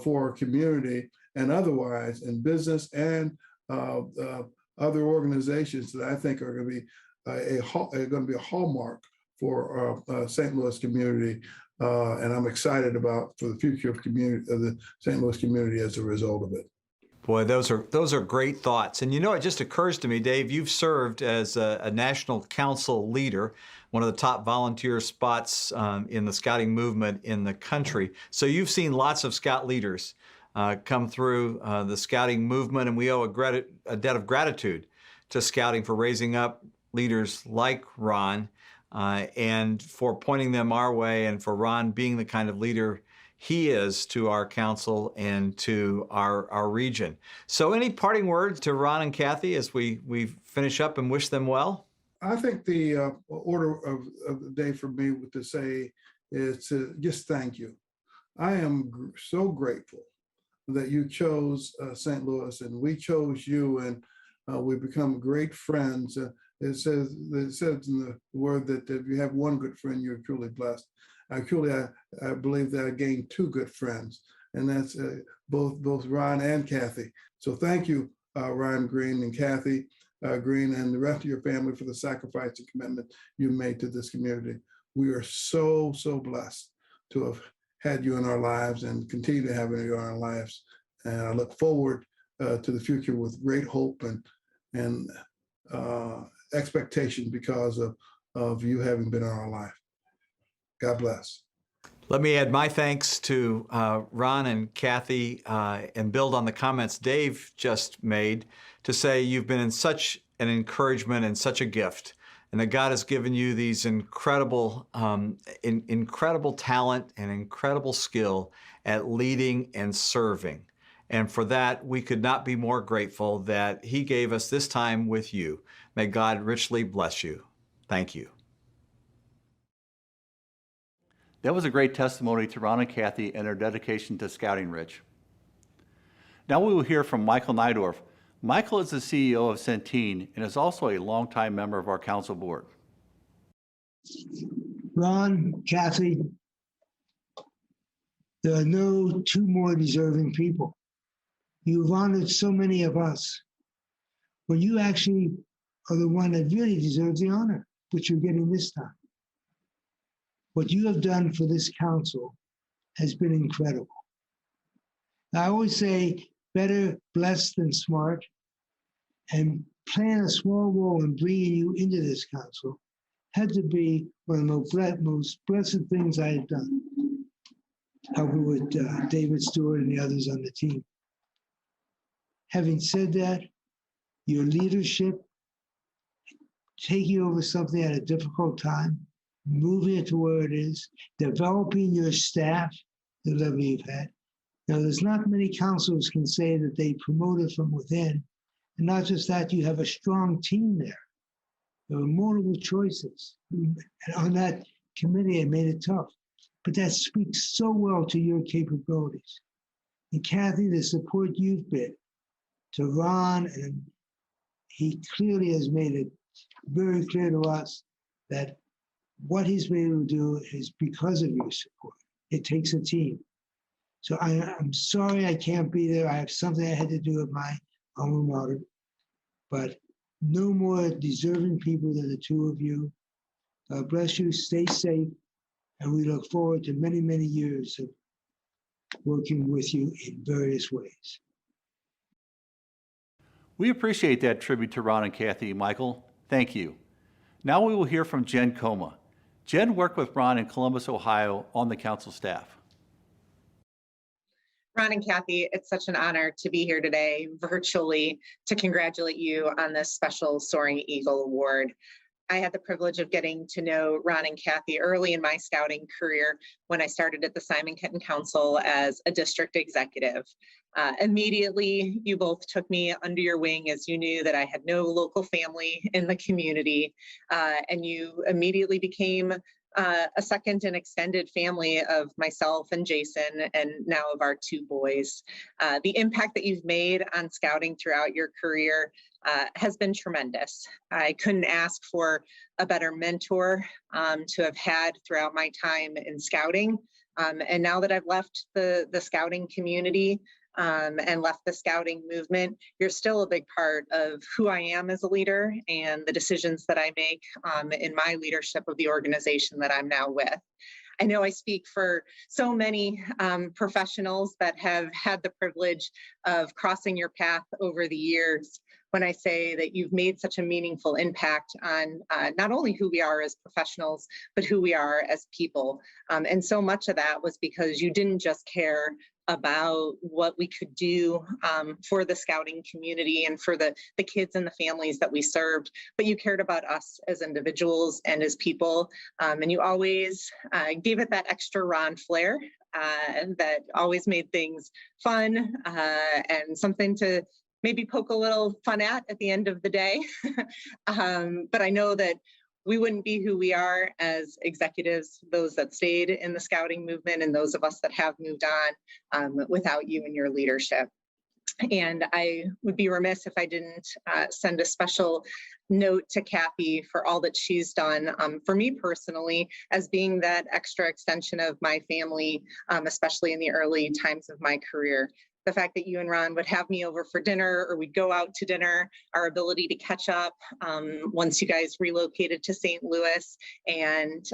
for our community and otherwise in business and other organizations that I think are going to be a hallmark for our St. Louis community. And I'm excited for the future of the St. Louis community as a result of it. Boy, those are great thoughts. And you know, it just occurs to me, Dave, you've served as a national council leader, one of the top volunteer spots in the scouting movement in the country. So you've seen lots of scout leaders come through the scouting movement, and we owe a debt of gratitude to scouting for raising up leaders like Ron and for pointing them our way, and for Ron being the kind of leader he is to our council and to our region. So any parting words to Ron and Kathy as we finish up and wish them well? I think the order of the day for me to say is to just thank you. I am so grateful that you chose St. Louis and we chose you, and we've become great friends. It says in the word that if you have one good friend, you're truly blessed. I believe that I gained two good friends, and that's both Ron and Kathy. So thank you, Ron Green and Kathy Green and the rest of your family for the sacrifice and commitment you made to this community. We are so, so blessed to have had you in our lives and continue to have you in our lives. And I look forward to the future with great hope and expectation because of you having been in our life. God bless. Let me add my thanks to Ron and Kathy and build on the comments Dave just made to say you've been in such an encouragement and such a gift, and that God has given you these incredible talent and incredible skill at leading and serving. And for that, we could not be more grateful that He gave us this time with you. May God richly bless you. Thank you. That was a great testimony to Ron and Kathy and their dedication to Scouting Rich. Now we will hear from Michael Nydorf. Michael is the CEO of Centene and is also a longtime member of our council board. Ron, Kathy, there are no two more deserving people. You've honored so many of us, but you actually are the one that really deserves the honor, which you're getting this time. What you have done for this council has been incredible. I always say better blessed than smart, and playing a small role in bringing you into this council had to be one of the most blessed things I had done, helping with David Stewart and the others on the team. Having said that, your leadership, taking over something at a difficult time, moving it to where it is, developing your staff, the level you've had. Now, there's not many councils can say that they promoted from within. And not just that, you have a strong team there. There were multiple choices. And on that committee, it made it tough. But that speaks so well to your capabilities. And Kathy, the support you've been to Ron, and he clearly has made it very clear to us that what he's been able to do is because of your support. It takes a team. So I'm sorry I can't be there. I have something I had to do with my alma mater, but no more deserving people than the two of you. God bless you, stay safe, and we look forward to many, many years of working with you in various ways. We appreciate that tribute to Ron and Kathy, Michael. Thank you. Now we will hear from Jen Coma. Jen worked with Ron in Columbus, Ohio on the council staff. Ron and Kathy, it's such an honor to be here today virtually to congratulate you on this special Soaring Eagle Award. I had the privilege of getting to know Ron and Kathy early in my scouting career when I started at the Simon Kenton Council as a district executive. Immediately, you both took me under your wing as you knew that I had no local family in the community, and you immediately became a second and extended family of myself and Jason, and now of our two boys. The impact that you've made on scouting throughout your career has been tremendous. I couldn't ask for a better mentor to have had throughout my time in scouting. And now that I've left the scouting community and left the scouting movement, you're still a big part of who I am as a leader and the decisions that I make in my leadership of the organization that I'm now with. I know I speak for so many professionals that have had the privilege of crossing your path over the years when I say that you've made such a meaningful impact on not only who we are as professionals, but who we are as people. And so much of that was because you didn't just care about what we could do for the scouting community and for the kids and the families that we served, but you cared about us as individuals and as people. And you always gave it that extra Ron flair that always made things fun and something to maybe poke a little fun at the end of the day. But I know that we wouldn't be who we are as executives, those that stayed in the scouting movement and those of us that have moved on without you and your leadership. And I would be remiss if I didn't send a special note to Kathy for all that she's done for me personally, as being that extra extension of my family, especially in the early times of my career. The fact that you and Ron would have me over for dinner or we'd go out to dinner, our ability to catch up once you guys relocated to St. Louis and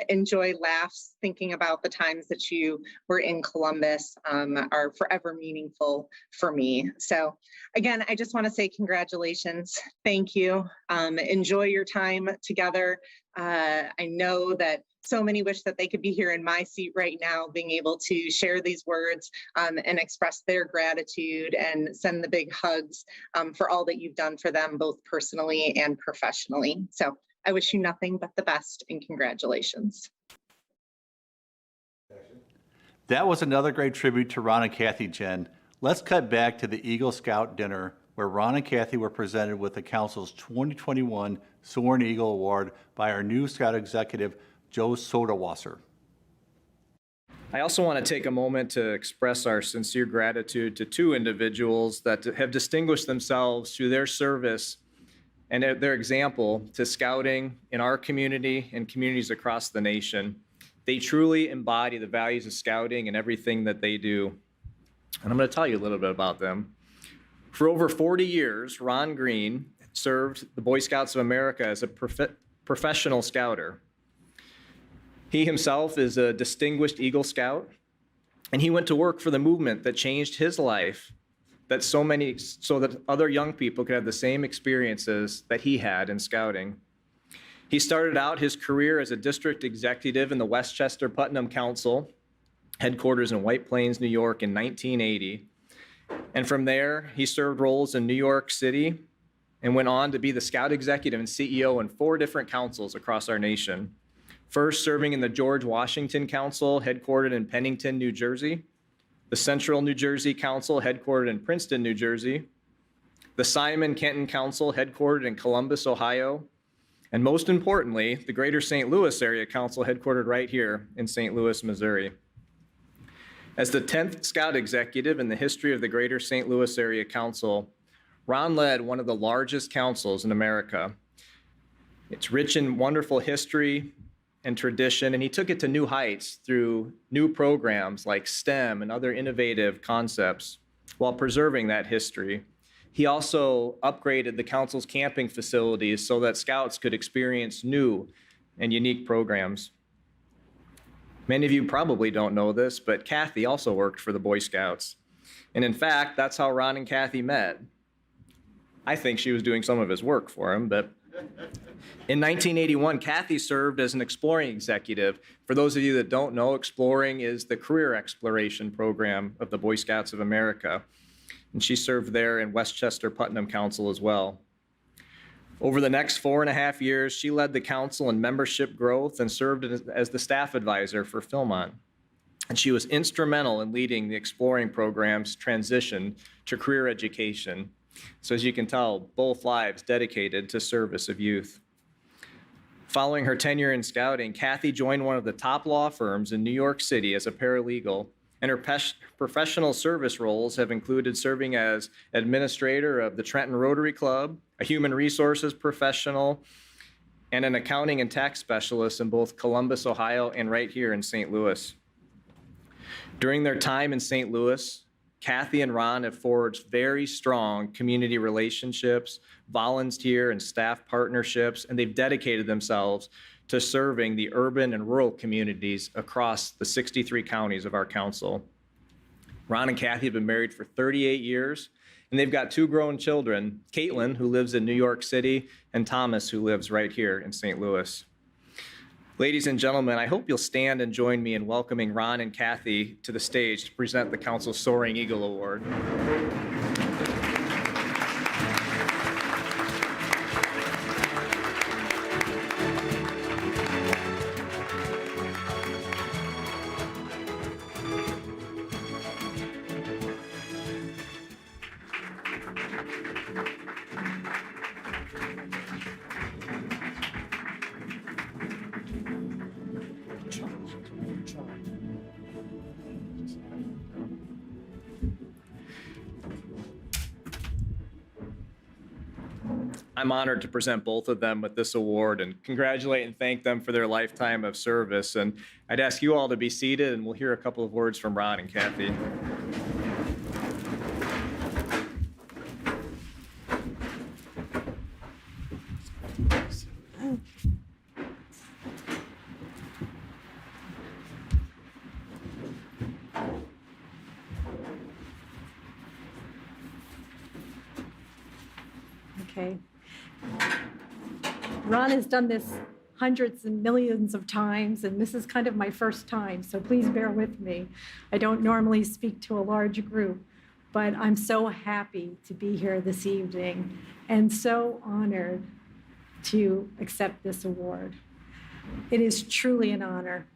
enjoy laughs thinking about the times that you were in Columbus are forever meaningful for me. So again, I just want to say congratulations. Thank you. Enjoy your time together. I know that so many wish that they could be here in my seat right now, being able to share these words and express their gratitude and send the big hugs for all that you've done for them, both personally and professionally. So I wish you nothing but the best and congratulations. That was another great tribute to Ron and Kathy, Jen. Let's cut back to the Eagle Scout dinner where Ron and Kathy were presented with the Council's 2021 Soaring Eagle Award by our new Scout executive, Joe Sodawasser. I also want to take a moment to express our sincere gratitude to two individuals that have distinguished themselves through their service and their example to scouting in our community and communities across the nation. They truly embody the values of scouting in everything that they do. And I'm going to tell you a little bit about them. For over 40 years, Ron Green served the Boy Scouts of America as a professional scouter. He himself is a distinguished Eagle Scout, and he went to work for the movement that changed his life, so that other young people could have the same experiences that he had in scouting. He started out his career as a district executive in the Westchester Putnam Council, headquarters in White Plains, New York in 1980. And from there, he served roles in New York City and went on to be the Scout executive and CEO in 4 different councils across our nation. First, serving in the George Washington Council, headquartered in Pennington, New Jersey, the Central New Jersey Council, headquartered in Princeton, New Jersey, the Simon Kenton Council, headquartered in Columbus, Ohio, and most importantly, the Greater St. Louis Area Council, headquartered right here in St. Louis, Missouri. As the 10th Scout Executive in the history of the Greater St. Louis Area Council, Ron led one of the largest councils in America. It's rich in wonderful history and tradition, and he took it to new heights through new programs like STEM and other innovative concepts while preserving that history. He also upgraded the council's camping facilities so that Scouts could experience new and unique programs. Many of you probably don't know this, but Kathy also worked for the Boy Scouts. And in fact, that's how Ron and Kathy met. I think she was doing some of his work for him, but in 1981, Kathy served as an exploring executive. For those of you that don't know, exploring is the career exploration program of the Boy Scouts of America. And she served there in Westchester Putnam Council as well. Over the next 4.5 years, she led the council in membership growth and served as the staff advisor for Philmont. And she was instrumental in leading the exploring program's transition to career education. So as you can tell, both lives dedicated to service of youth. Following her tenure in scouting, Kathy joined one of the top law firms in New York City as a paralegal, and her professional service roles have included serving as administrator of the Trenton Rotary Club, a human resources professional, and an accounting and tax specialist in both Columbus, Ohio, and right here in St. Louis. During their time in St. Louis, Kathy and Ron have forged very strong community relationships, volunteer and staff partnerships, and they've dedicated themselves to serving the urban and rural communities across the 63 counties of our council. Ron and Kathy have been married for 38 years, and they've got 2 grown children, Caitlin, who lives in New York City, and Thomas, who lives right here in St. Louis. Ladies and gentlemen, I hope you'll stand and join me in welcoming Ron and Kathy to the stage to present the council's Soaring Eagle Award. I'm honored to present both of them with this award and congratulate and thank them for their lifetime of service. And I'd ask you all to be seated, and we'll hear a couple of words from Ron and Kathy. Okay. Ron has done this hundreds and millions of times, and this is kind of my first time, so please bear with me. I don't normally speak to a large group, but I'm so happy to be here this evening and so honored to accept this award. It is truly an honor,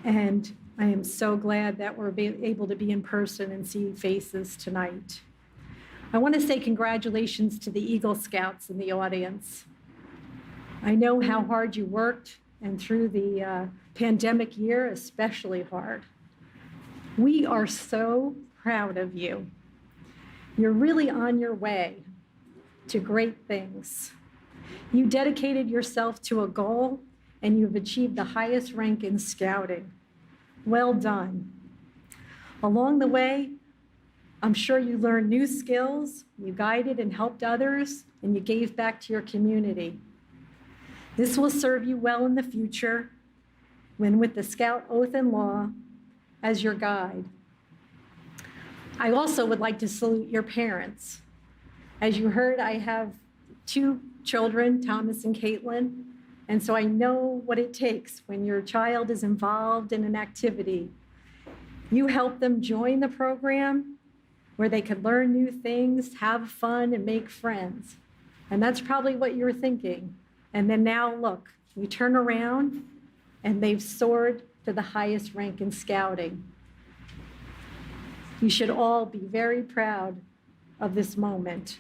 and I am so glad that we're able to be in person and see faces tonight. I want to say congratulations to the Eagle Scouts in the audience. I know how hard you worked, and through the pandemic year, especially hard. We are so proud of you. You're really on your way to great things. You dedicated yourself to a goal, and you've achieved the highest rank in scouting. Well done. Along the way, I'm sure you learned new skills, you guided and helped others, and you gave back to your community. This will serve you well in the future when with the Scout Oath and Law as your guide. I also would like to salute your parents. As you heard, I have 2 children, Thomas and Caitlin, and so I know what it takes when your child is involved in an activity. You help them join the program where they could learn new things, have fun, and make friends. And that's probably what you were thinking. And then now look, you turn around and they've soared to the highest rank in scouting. You should all be very proud of this moment.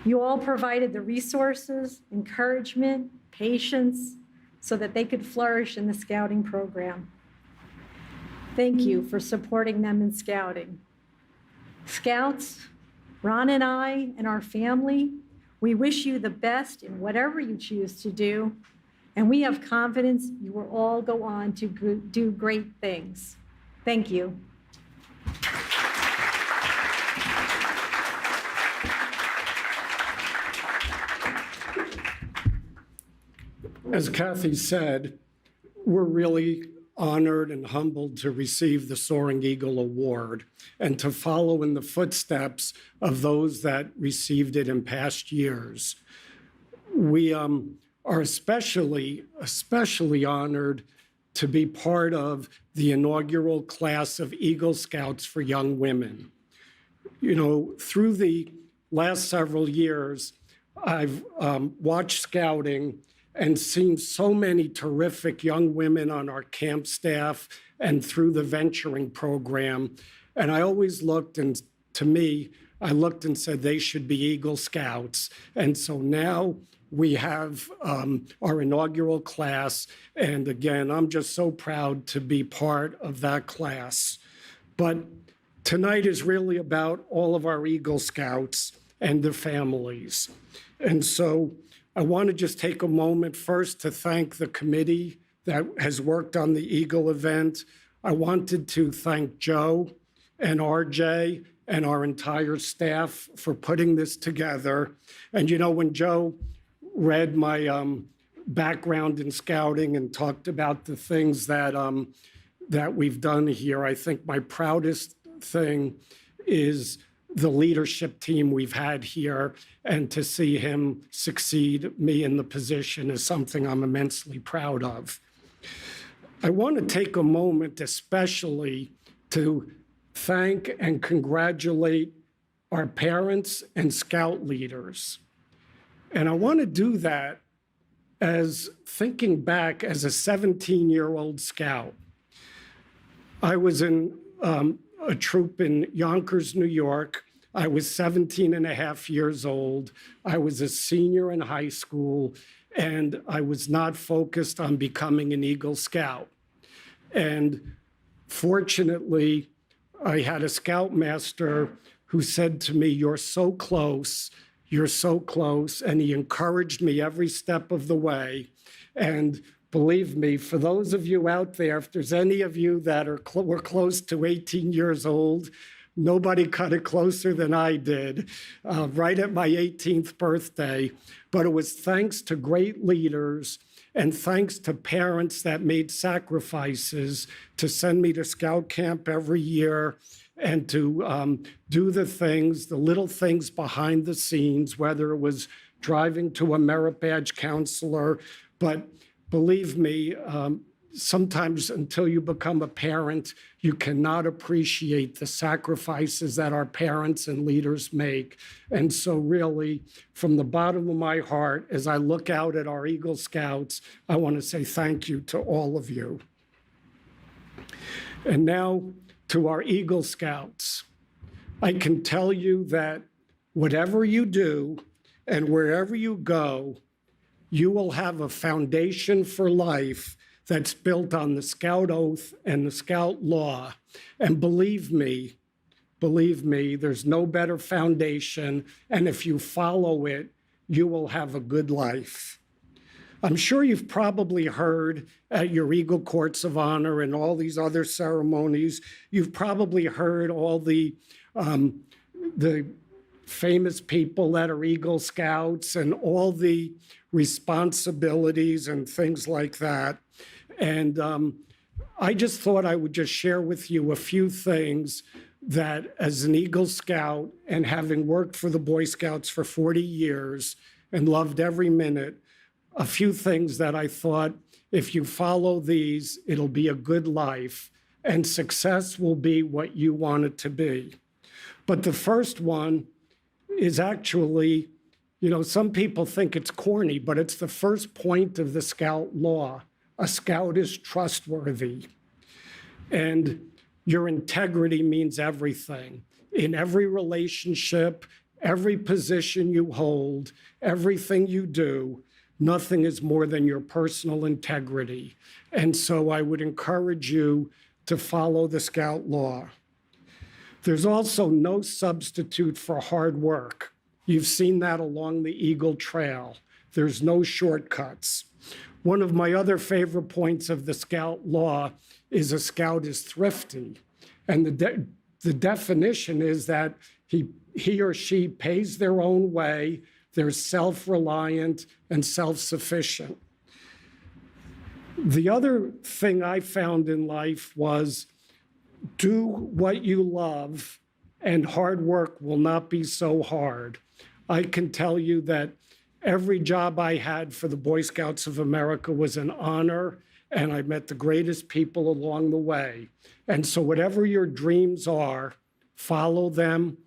You all provided the resources, encouragement, patience, so that they could flourish in the scouting program. Thank you for supporting them in scouting. Scouts, Ron and I and our family, we wish you the best in whatever you choose to do, and we have confidence you will all go on to do great things. Thank you. As Kathy said, we're really honored and humbled to receive the Soaring Eagle Award and to follow in the footsteps of those that received it in past years. We are especially honored to be part of the inaugural class of Eagle Scouts for young women. You know, through the last several years, I've watched scouting and seen so many terrific young women on our camp staff and through the venturing program. And I always looked, and to me, I looked and said they should be Eagle Scouts. And so now we have our inaugural class. And again, I'm just so proud to be part of that class. But tonight is really about all of our Eagle Scouts and their families. And so I want to just take a moment first to thank the committee that has worked on the Eagle event. I wanted to thank Joe and RJ and our entire staff for putting this together. And you know, when Joe read my background in scouting and talked about the things that that we've done here, I think my proudest thing is the leadership team we've had here, and to see him succeed me in the position is something I'm immensely proud of. I want to take a moment especially to thank and congratulate our parents and scout leaders. And I want to do that as thinking back as a 17-year-old scout. I was in a troop in Yonkers, New York. I was 17 and a half years old. I was a senior in high school, and I was not focused on becoming an Eagle Scout. And fortunately, I had a scoutmaster who said to me, "You're so close, you're so close," and he encouraged me every step of the way. And believe me, for those of you out there, if there's any of you that were close to 18 years old, nobody cut it closer than I did, right at my 18th birthday. But it was thanks to great leaders and thanks to parents that made sacrifices to send me to scout camp every year and to do the things, the little things behind the scenes, whether it was driving to a merit badge counselor. But believe me, sometimes until you become a parent, you cannot appreciate the sacrifices that our parents and leaders make. And so really, from the bottom of my heart, as I look out at our Eagle Scouts, I want to say thank you to all of you. And now to our Eagle Scouts. I can tell you that whatever you do and wherever you go, you will have a foundation for life that's built on the Scout Oath and the Scout Law. And believe me, there's no better foundation. And if you follow it, you will have a good life. I'm sure you've probably heard at your Eagle Courts of Honor and all these other ceremonies, you've probably heard all the famous people that are Eagle Scouts and all the responsibilities and things like that. And I just thought I would just share with you a few things that as an Eagle Scout and having worked for the Boy Scouts for 40 years and loved every minute, a few things that I thought if you follow these, it'll be a good life and success will be what you want it to be. But the first one is actually, you know, some people think it's corny, but it's the first point of the Scout Law. a scout is trustworthy. And your integrity means everything. In every relationship, every position you hold, everything you do, nothing is more than your personal integrity. And so I would encourage you to follow the Scout law. There's also no substitute for hard work. You've seen that along the Eagle Trail. There's no shortcuts. One of my other favorite points of the Scout law is a Scout is thrifty. And the definition is that he or she pays their own way, they're self-reliant and self-sufficient. The other thing I found in life was do what you love and hard work will not be so hard. I can tell you that every job I had for the Boy Scouts of America was an honor, and I met the greatest people along the way. And so whatever your dreams are, follow them,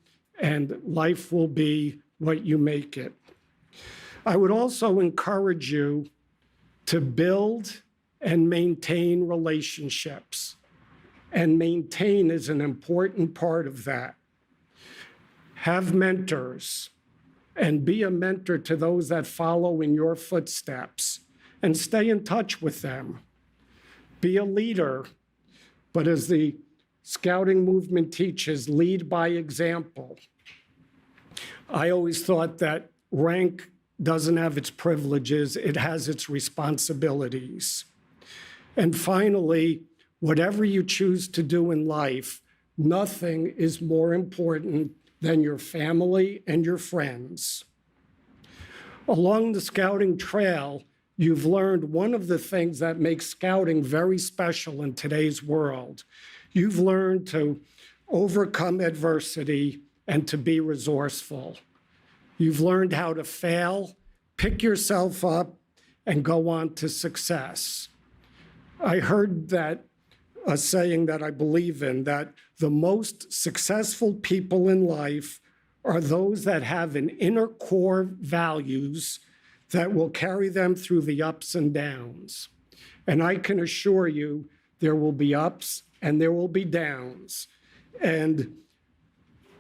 and life will be what you make it. I would also encourage you to build and maintain relationships. And maintain is an important part of that. Have mentors and be a mentor to those that follow in your footsteps and stay in touch with them. Be a leader, but as the Scouting movement teaches, lead by example. I always thought that rank doesn't have its privileges, it has its responsibilities. And finally, whatever you choose to do in life, nothing is more important than your family and your friends. Along the Scouting trail, you've learned one of the things that makes Scouting very special in today's world. You've learned to overcome adversity and to be resourceful. You've learned how to fail, pick yourself up, and go on to success. I heard that a saying that I believe in, that the most successful people in life are those that have an inner core values that will carry them through the ups and downs. And I can assure you there will be ups and there will be downs. And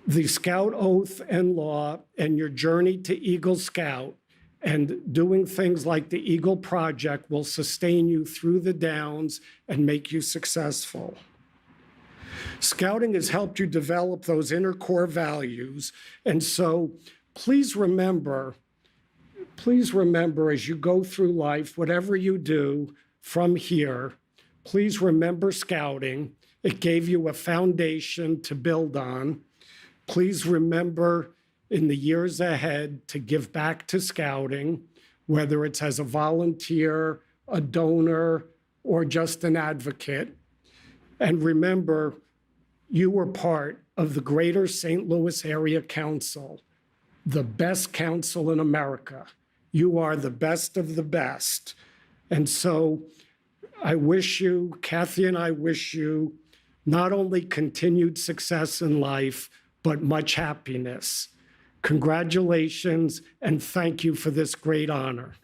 the Scout Oath and Law and your journey to Eagle Scout and doing things like the Eagle Project will sustain you through the downs and make you successful. Scouting has helped you develop those inner core values. And so please remember as you go through life, whatever you do from here, please remember Scouting. It gave you a foundation to build on. Please remember in the years ahead to give back to Scouting, whether it's as a volunteer, a donor, or just an advocate. And remember, you were part of the Greater St. Louis Area Council, the best council in America. You are the best of the best. And so I wish you, Kathy and I wish you, not only continued success in life, but much happiness. Congratulations, and thank you for this great honor.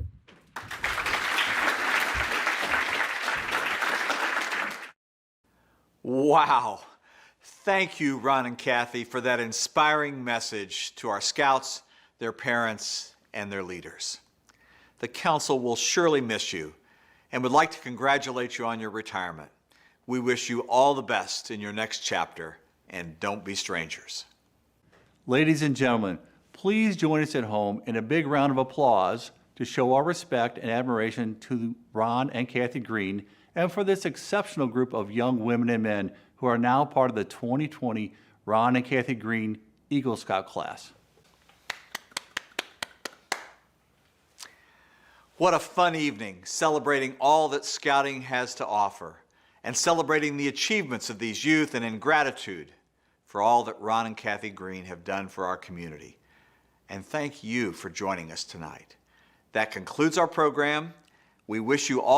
Wow. Thank you, Ron and Kathy, for that inspiring message to our Scouts, their parents, and their leaders. The Council will surely miss you and would like to congratulate you on your retirement. We wish you all the best in your next chapter, and don't be strangers. Ladies and gentlemen, please join us at home in a big round of applause to show our respect and admiration to Ron and Kathy Green and for this exceptional group of young women and men who are now part of the 2020 Ron and Kathy Green Eagle Scout class. What a fun evening celebrating all that Scouting has to offer and celebrating the achievements of these youth and in gratitude for all that Ron and Kathy Green have done for our community. And thank you for joining us tonight. That concludes our program. We wish you all